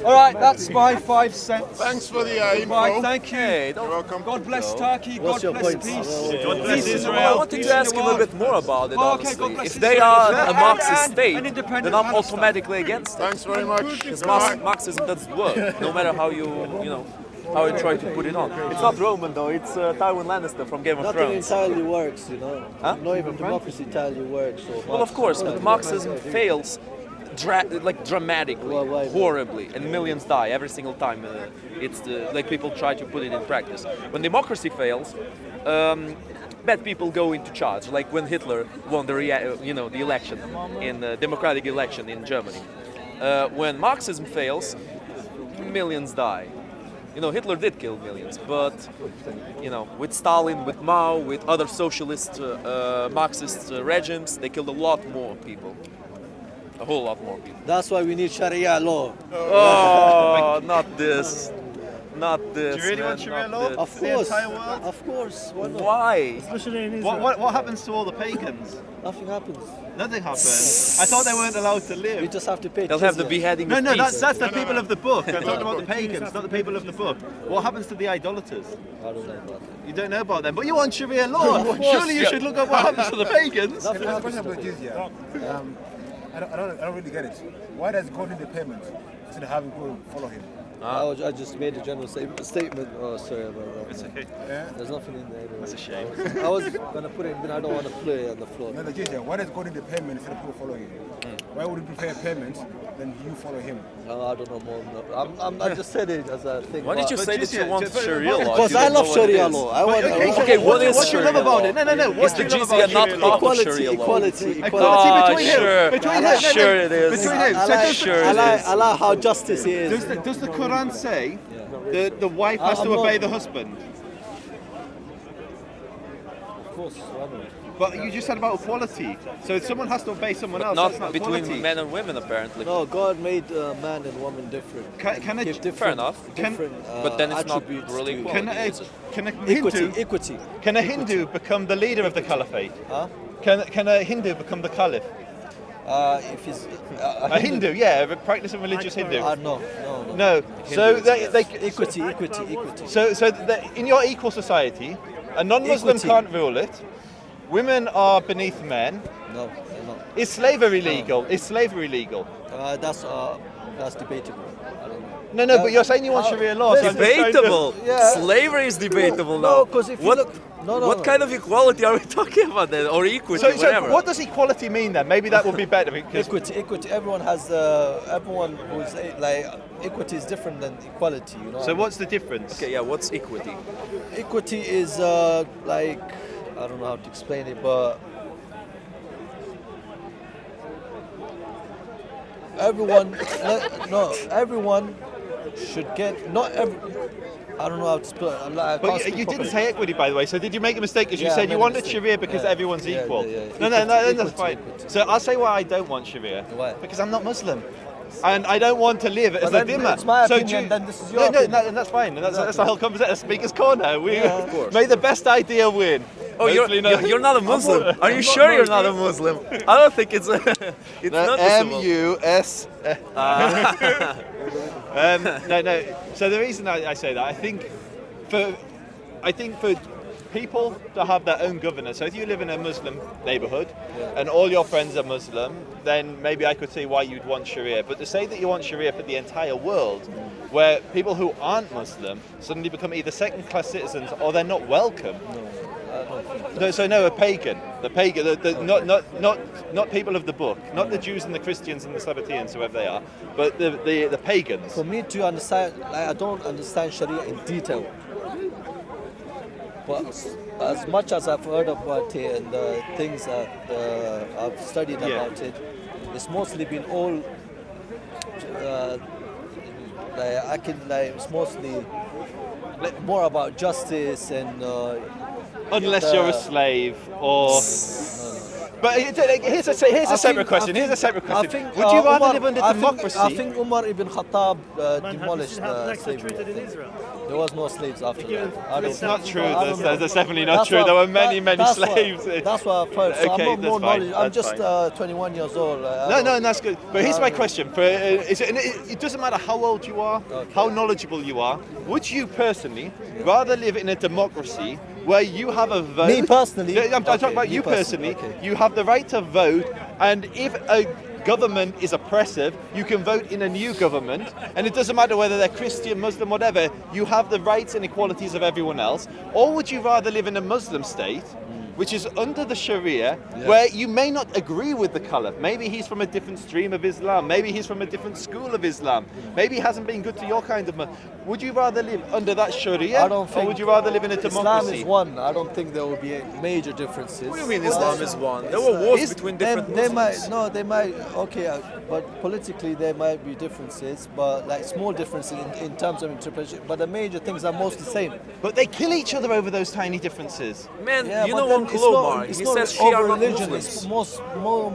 All right, that's my 5 cents. Thanks for the Goodbye, info. thank you. Hey, You're welcome. God bless Turkey. What's God your bless point? peace. God bless Peace in the Israel. world, I wanted peace to in ask the him a world. bit more about it, Oh, okay, honestly. God bless If they Israel. are a And- Marxist and state, independent then I'm Palestine. automatically against it. Thanks very much. Because Marxism doesn't work, no matter how you how you try to put it on. It's not Roman though, it's Tywin Lannister from Game of Nothing Thrones. entirely works, you know. Huh? Not even democracy entirely works. So Well, of course, but Marxism fails dramatically, Why? horribly, and millions die every single time. It's like people try to put it in practice. When democracy fails, bad people go into charge, like when Hitler won the election, in the democratic election in Germany. When Marxism fails, millions die. Hitler did kill millions, but with Stalin, with Mao, with other socialist, Marxist regimes, they killed a lot more people. A whole lot more people. That's why we need Sharia law. Oh, not this. Not this. Do you really want Sharia law? Of for the course. entire world? Of course. Why not? Why? Especially in Israel. What happens to all the pagans? Nothing happens. Nothing happens. I thought they weren't allowed to live. We just have to pay. They'll have the jizya. beheading No, of no, peace. that's the people of the book. I'm talking about the pagans, not the people of the book. What happens to the idolaters? I don't know about that. You don't know about them, but you want Sharia law. Surely you should look at what happens to the pagans. Nothing There's a happens question to about them. jizya. I don't really get it. Why does God need the payment instead of having people follow him? I just made a general statement. Oh, sorry about that. It's okay. Yeah? There's nothing in there. That's a shame. I was gonna put it, but I don't want to play on the floor. No, the jizya. Why does God need the payment instead of people following him? Why would he prefer a payment than you follow him? No, I don't know more. I just said it as a thing. Why did you say that you want Sharia law? Because I love Sharia law. I want. Okay, what is what do you love Sharia about law? it? No. Is the jizya not part of Sharia law? Equality between sure. him. Between him. Sure it is. Between him. I like how justice is. Does the Quran say that the wife has to obey the husband? Of course, why not? But you just said about equality. So if someone has to obey someone But else, not that's not between equality. men and women, apparently. No, God made man and woman different. Can Give a, different, fair enough. Different, But then it's not attributes really to- equality. can a Hindu Equity. can a Hindu become the leader of the caliphate? Huh? Can a Hindu become the caliph? If he's A Hindu, yeah, a practicing religious Hindu. No. No. So they Equity. So in your equal society, a non-Muslim Equity. can't rule it. Women are beneath men. No, they're not. Is slavery legal? Is slavery legal? That's debatable. I don't know. No, but you're saying you want Sharia law. So I'm just trying to- Debatable. Yeah. Slavery is debatable No, now. 'cause if you what look- no, what kind of equality are we talking about then? Or equity, So whatever. what does equality mean then? Maybe that would be better because Equity. Everyone has everyone who's like equity is different than equality. You know. So what's the difference? Okay, yeah, what's equity? Equity is like I don't know how to explain it, but everyone should get not every. I don't know how to spell it. I can't But speak you didn't properly. say equity, by the way. So did you make a mistake? Because you Yeah, I said made you a wanted mistake. Sharia because Yeah, everyone's yeah, equal. yeah. No, that's fine. Equity. So I'll say why I don't want Sharia. Why? Because I'm not Muslim. And I don't want to live as a then dimmer. it's my So opinion, then this is your no, opinion. and that's fine. And that's the whole conversation. Speaker's corner. We Yeah, of course. may the best idea win. Oh, you're not a Muslim. Are you sure you're not a Muslim? I don't think it's noticeable. M-U-S. No. So the reason I say that, I think for people to have their own governance. So if you live in a Muslim neighborhood and all your friends are Muslim, then maybe I could see why you'd want Sharia. But to say that you want Sharia for the entire world, where people who aren't Muslim suddenly become either second-class citizens or they're not welcome. No, a pagan. The pagan, not people of the book, not the Jews and the Christians and the Sabbateans, whoever they are, but the pagans. For me to understand, I don't understand Sharia in detail. But as much as I've heard about it and the things that I've studied about it, it's mostly been all it's mostly more about justice and. Unless you're a slave or. But here's a separate question. Would you rather live under democracy? I think Umar ibn Khattab demolished slavery. slavery. There was no slaves after that. It's not true. That's definitely not true. There were many slaves. That's what I've heard. So Okay, I'm not more that's fine, knowledgeable. I'm that's just 21 years old. No, that's good. But here's my question. It doesn't matter how old you are, how knowledgeable you are. Would you personally rather live in a democracy where you have a vote? Me personally? I'm talking about you personally. You have the right to vote, and if a government is oppressive, you can vote in a new government, and it doesn't matter whether they're Christian, Muslim, whatever, you have the rights and equalities of everyone else. Or would you rather live in a Muslim state which is under the Sharia, where you may not agree with the caliph. Maybe he's from a different stream of Islam. Maybe he's from a different school of Islam. Maybe he hasn't been good to your kind of. Would you rather live under that Sharia, I don't think or would you rather live in a democracy? Islam is one. I don't think there will be major differences. What do you mean Islam is one? There were wars between different Muslims. They might, okay, but politically there might be differences, but like small differences in terms of interpretation. But the major things are most the same. But they kill each other over those tiny differencies. Man, Yeah, you but know then Uncle it's not- Omar, it's he not says Shia are over not religion. Muslims. It's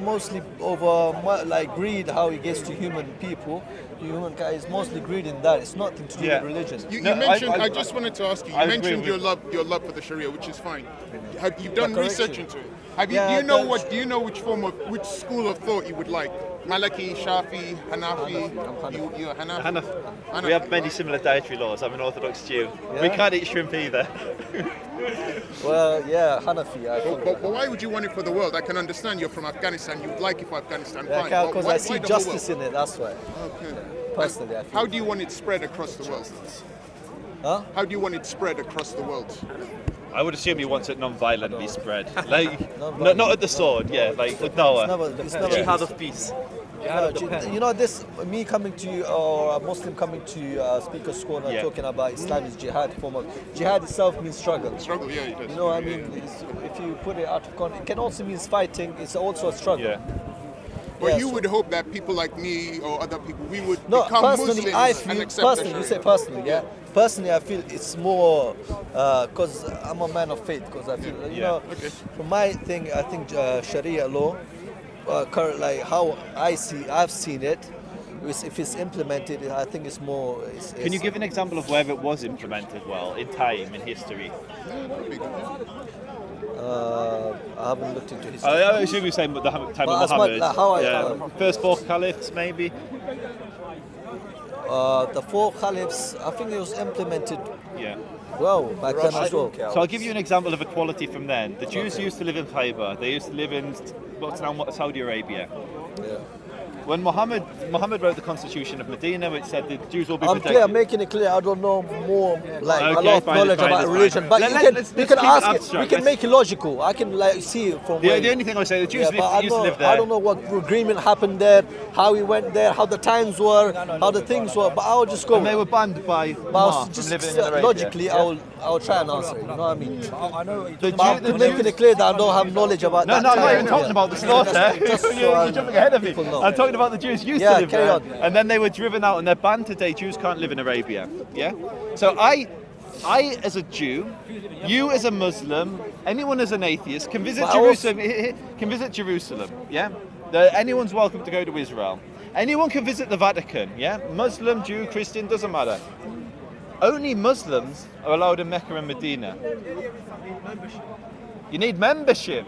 mostly over like greed, how it gets to human people. Humankind is mostly greed in that. It's nothing to do with religion. You mentioned. I just wanted to ask you. You mentioned your love for the Sharia, which is fine. Have you done research into it? Do you know which school of thought you would like? Maliki, Shafi, Hanafi. You're Hanafi. We have many similar dietary laws. I'm an Orthodox Jew. Yeah? We can't eat shrimp either. Well, yeah, Hanafi. But why would you want it for the world? I can understand you're from Afghanistan. You'd like it for Afghanistan. Yeah, Fine. because I see justice in it. That's why. Okay. Personally, I feel. How do you want it spread across the world? Huh? How do you want it spread across the world? I would assume he wants it non-violently spread. Like, not at the sword, like with Noah. It's never Jihad of peace. You know, this me coming to you or a Muslim coming to Speaker's Corner talking about Islam is jihad. Jihad itself means struggle. Struggle, yeah, it does. You know, I mean, if you put it out of context, it can also mean fighting. It's also a struggle. Yeah. But you would hope that people like me or other people, we would No, become personally, Muslims I and feel accept personally. the You Sharia. say personally, yeah. Personally, I feel it's more because I'm a man of faith. Because I feel, you know, for my thing, I think Sharia law, like how I've seen it. If it's implemented, I think it's more. Can you give an example of where it was implemented well in time, in history? I haven't looked into history. I assume you're saying the time of Muhammad. First four caliphs, maybe. The four caliphs, I think it was implemented. Yeah. Well, back then as well. So I'll give you an example of equality from then. The Jews used to live in Khaybar. They used to live in what's now Saudi Arabia. Yeah. When Muhammad wrote the Constitution of Medina, which said the Jews will be I'm protected. clear, I'm making it clear. I don't know more, like a lot of fine, knowledge fine, about that's religion, fine. but Let's you can keep it ask it. abstract. We can make it logical. I can like see it from. The only thing I say, the Jews but used to live there. I don't know what agreement happened there, how we went there, how the times were, how the things were. But I'll just go. And they were banned by just living in Arabia. logically, I'll try and answer it. You know what I mean? I know. I'm making it clear that I don't have knowledge about that. I'm not even talking about the slaughter. Just You're jumping ahead of me. I'm talking about the Jews used to live carry there, on. and then they were driven out, and they're banned today. Jews can't live in Arabia. Yeah. So I as a Jew, you as a Muslim, anyone as an atheist can visit Jerusalem. Can visit Jerusalem. Yeah. Anyone's welcome to go to Israel. Anyone can visit the Vatican. Yeah. Muslim, Jew, Christian, doesn't matter. Only Muslims are allowed in Mecca and Medina. You need membership.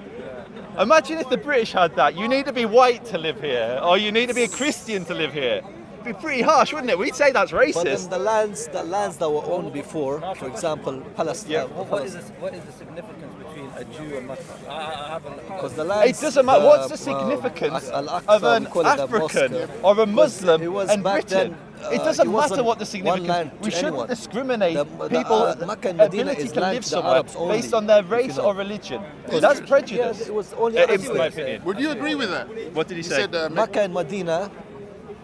Imagine if the British had that. You need to be white to live here, or you need to be a Christian to live here. It'd be pretty harsh, wouldn't it? We'd say that's racist. But then the lands that were owned before, for example, Palestine. Yeah. What is the significance between a Jew and Muslim? I haven't. Because the lands. It doesn't matter. What's the significance of an African or a Muslim and Britain? It doesn't matter what the significance. We shouldn't discriminate people's ability to live somewhere based on their race or religion. That's prejudice. Yes, it was only in my opinion. Would you agree with that? What did he say? Said, Mecca and Medina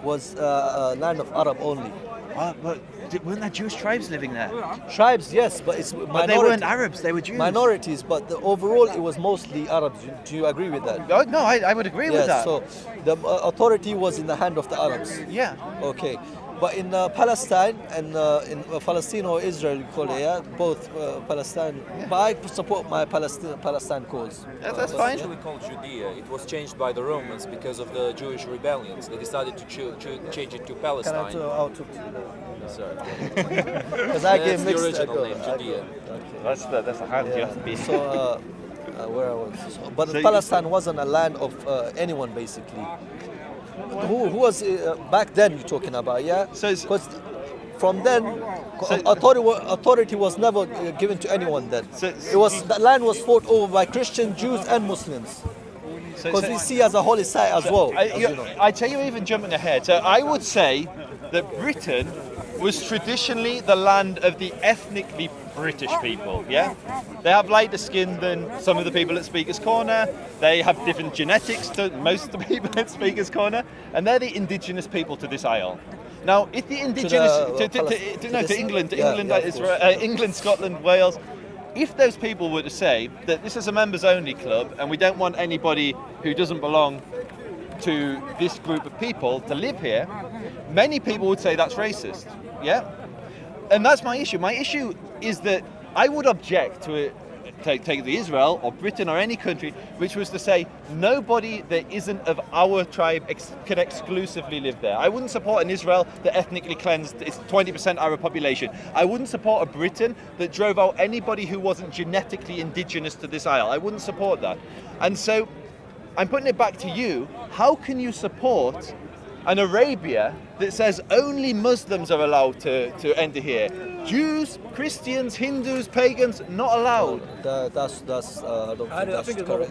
was a land of Arab only. But weren't there Jewish tribes living there? Tribes, yes, but it's minority. But they weren't Arabs, they were Jews. Minorities, but overall it was mostly Arabs. Do you agree with that? No, I would agree with that. So the authority was in the hand of the Arabs. Yeah. Okay. But in Palestine and in Palestine or Israel, you call it, yeah? Both Palestine. Yeah. But I support my Palestine cause. That's fine. Actually called Judea. It was changed by the Romans because of the Jewish rebellions. They decided to change it to Palestine. Can I talk to you? Sorry. Because I get mixed. The original name, Judea. That's the hand you have to be. So, where I was. But Palestine wasn't a land of anyone, basically. Who was back then you're talking about, yeah? Because from then, authority was never given to anyone then. The land was fought over by Christians, Jews and Muslims. Because we see as a holy site as well. I tell you, even jumping ahead, so I would say that Britain was traditionally the land of the ethnically British people, yeah? They have lighter skin than some of the people at Speaker's Corner. They have different genetics to most of the people at Speaker's Corner, and they're the indigenous people to this isle. Now, if the indigenous to England, England, Scotland, Wales, if those people were to say that this is a members-only club and we don't want anybody who doesn't belong to this group of people to live here, many people would say that's racist, yeah? And that's my issue. My issue is that I would object to it, take the Israel or Britain or any country, which was to say nobody that isn't of our tribe can exclusively live there. I wouldn't support an Israel that ethnically cleansed its 20% Arab population. I wouldn't support a Britain that drove out anybody who wasn't genetically indigenous to this isle. I wouldn't support that. And so I'm putting it back to you. How can you support an Arabia that says only Muslims are allowed to enter here? Jews, Christians, Hindus, pagans, not allowed. I don't think that's correct.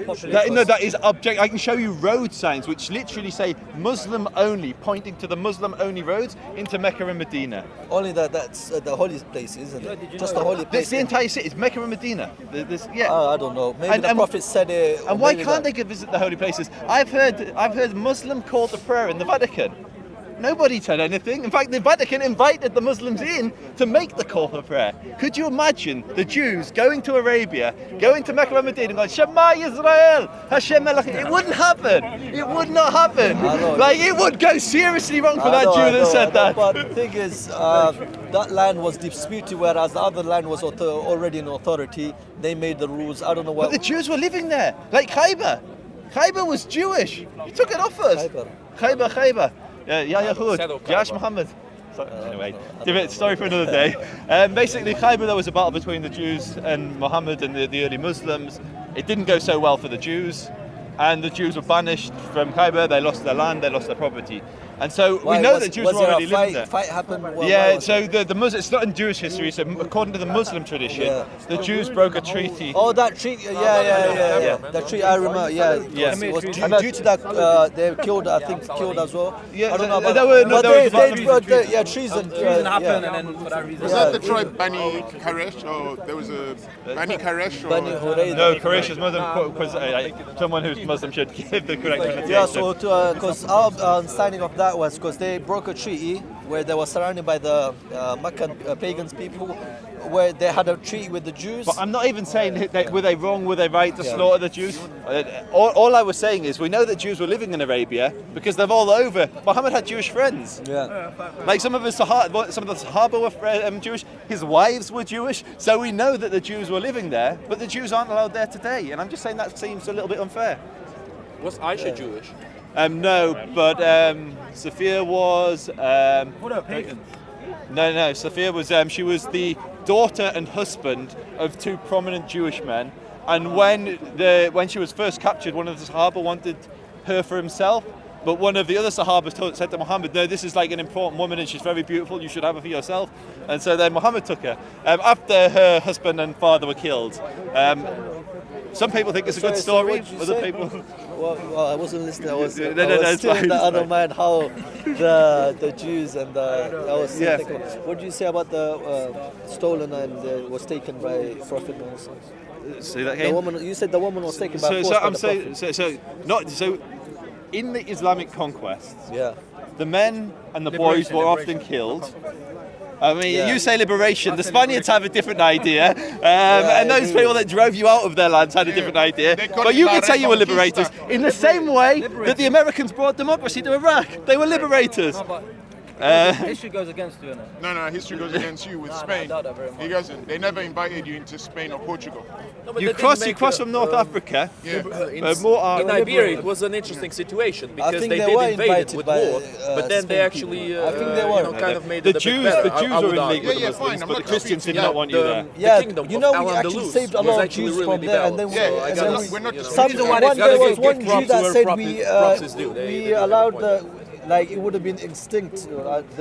That is object. I can show you road signs which literally say Muslim only, pointing to the Muslim only roads into Mecca and Medina. Only that's the holy place, isn't it? Just the holy place. It's the entire city. It's Mecca and Medina. I don't know. Maybe the Prophet said it. And why can't they go visit the holy places? I've heard Muslim call to prayer in the Vatican. Nobody said anything. In fact, the Vatican invited the Muslims in to make the call for prayer. Could you imagine the Jews going to Arabia, going to Mecca and Medina, going, Shema Yisrael, Hashem Melech? It wouldn't happen. It would not happen. Like, it would go seriously wrong for that Jew that said that. But the thing is, that land was disputed, whereas the other land was already in authority. They made the rules. I don't know what. But the Jews were living there. Like Khaybar. Khaybar was Jewish. He took it off us. Khaybar. Yahud, Yash Muhammad. Anyway, story for another day. Basically, Khaybar, there was a battle between the Jews and Muhammad and the early Muslims. It didn't go so well for the Jews, and the Jews were banished from Khaybar. They lost their land, they lost their property. And so we know that Jews were already living there. Fight happened? So the Muslim, it's not in Jewish history, so according to the Muslim tradition, the Jews broke a treaty. Oh, that treaty, that treaty, I remember, It was due to that, they killed as well. Yeah, I don't know about treason. Treason happened, and then for that reason. Was that the tribe Bani Karesh, or there was a Bani Karesh? No, Karesh is Muslim, because someone who's Muslim should give the correct pronunciation. Yeah, so because our understanding of that was because they broke a treaty where they were surrounded by the Meccan pagans people, where they had a treaty with the Jews. But I'm not even saying were they wrong, were they right to slaughter the Jews. All I was saying is we know that Jews were living in Arabia because they're all over. Muhammad had Jewish friends. Yeah. Like some of the Sahaba were Jewish. His wives were Jewish. So we know that the Jews were living there, but the Jews aren't allowed there today. And I'm just saying that seems a little bit unfair. Was Aisha Jewish? No, but Sophia was. What about pagans? No. Sophia was. She was the daughter and husband of two prominent Jewish men. And when she was first captured, one of the Sahaba wanted her for himself. But one of the other Sahabas said to Muhammad, no, this is like an important woman and she's very beautiful, you should have her for yourself. And so then Muhammad took her. After her husband and father were killed. Some people think it's a good story, other people... Well, I wasn't listening, I was still in the other mind how the Jews and I was still thinking, what did you say about the stolen and was taken by Prophet Muhammad? Say that again? You said the woman was taken by force So in the Islamic conquests, the men and the boys were often killed. I mean, you say liberation, the Spaniards have a different idea, and those people that drove you out of their lands had a different idea, but you could say you were liberators, in the same way that the Americans brought democracy to Iraq. They were liberators. History goes against you, innit? No, history goes against you with Spain. He doesn't. They never invited you into Spain or Portugal. No, you cross from North Africa. In Iberia, it was an interesting situation because they did invade it with war, but then they actually kind of made it a bit better. The Jews were in league with the Muslims, but the Christians did not want you there. Yeah, you know, we actually saved a lot of Jews from there, and then we're not just... there was one Jew that said we allowed like it would have been extinct.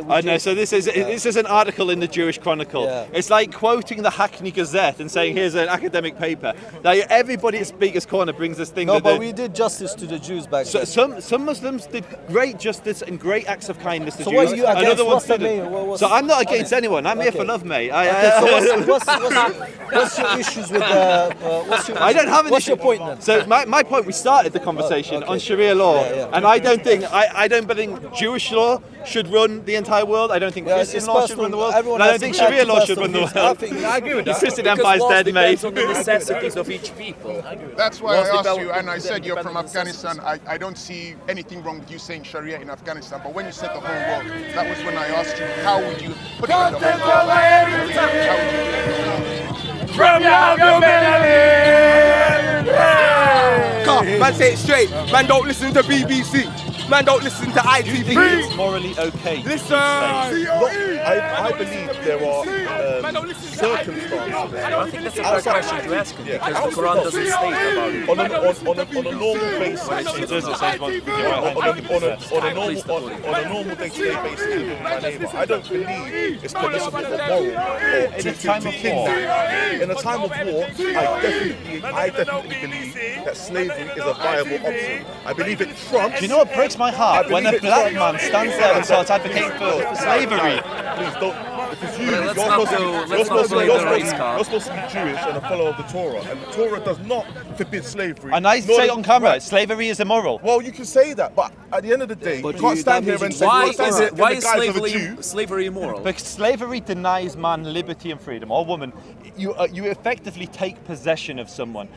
I know. So this is an article in the Jewish Chronicle. Yeah. It's like quoting the Hackney Gazette and saying, "Here's an academic paper." Like everybody at Speaker's Corner brings this thing. No, that but we did justice to the Jews back then. Some Muslims did great justice and great acts of kindness to So Jews. what are you against? Another one What's the didn't. main- So I'm not against anyone. I'm here for love, mate. What's your issues with? I don't have an What's issue. your point then? So my point, we started the conversation on Sharia law, and I don't think Jewish law should run the entire world. I don't think Christian it's law should personal. run the world. Everyone And I has don't think the right Sharia to law should run the personal world. views. I agree with that. The Christian Because Empire's laws dead, mate. depends on the necessities of each people. That's why Laws I asked develop you, and I with said you're from independent Afghanistan. I don't see anything wrong with you saying Sharia in Afghanistan, but when you said the whole world, that was when I asked you, how would you put it in the whole world? How would you do it? From your Come, man, say it straight. Man, don't listen to BBC. Man, don't listen to ITV. Do you think it's morally okay? Listen. I believe there are circumstances. I think that's a fair question to ask him because the Quran doesn't state about it. On a normal basis, It does. It says on a normal day-to-day basis, living with my neighbour, I don't believe it's permissible or moral In a time of war. In a time of war, I definitely believe that slavery is a viable option. I believe it trumps. Do you know what breaks my heart? When a black man stands there and starts advocating for slavery. Please don't. Because you're supposed to be Jewish and a follower of the Torah, and the Torah does not forbid slavery. And I say on camera, slavery is immoral. Well, you can say that, but at the end of the day, you can't stand here and say, why is slavery immoral? Because slavery denies man liberty and freedom, or woman. You effectively take possession of someone.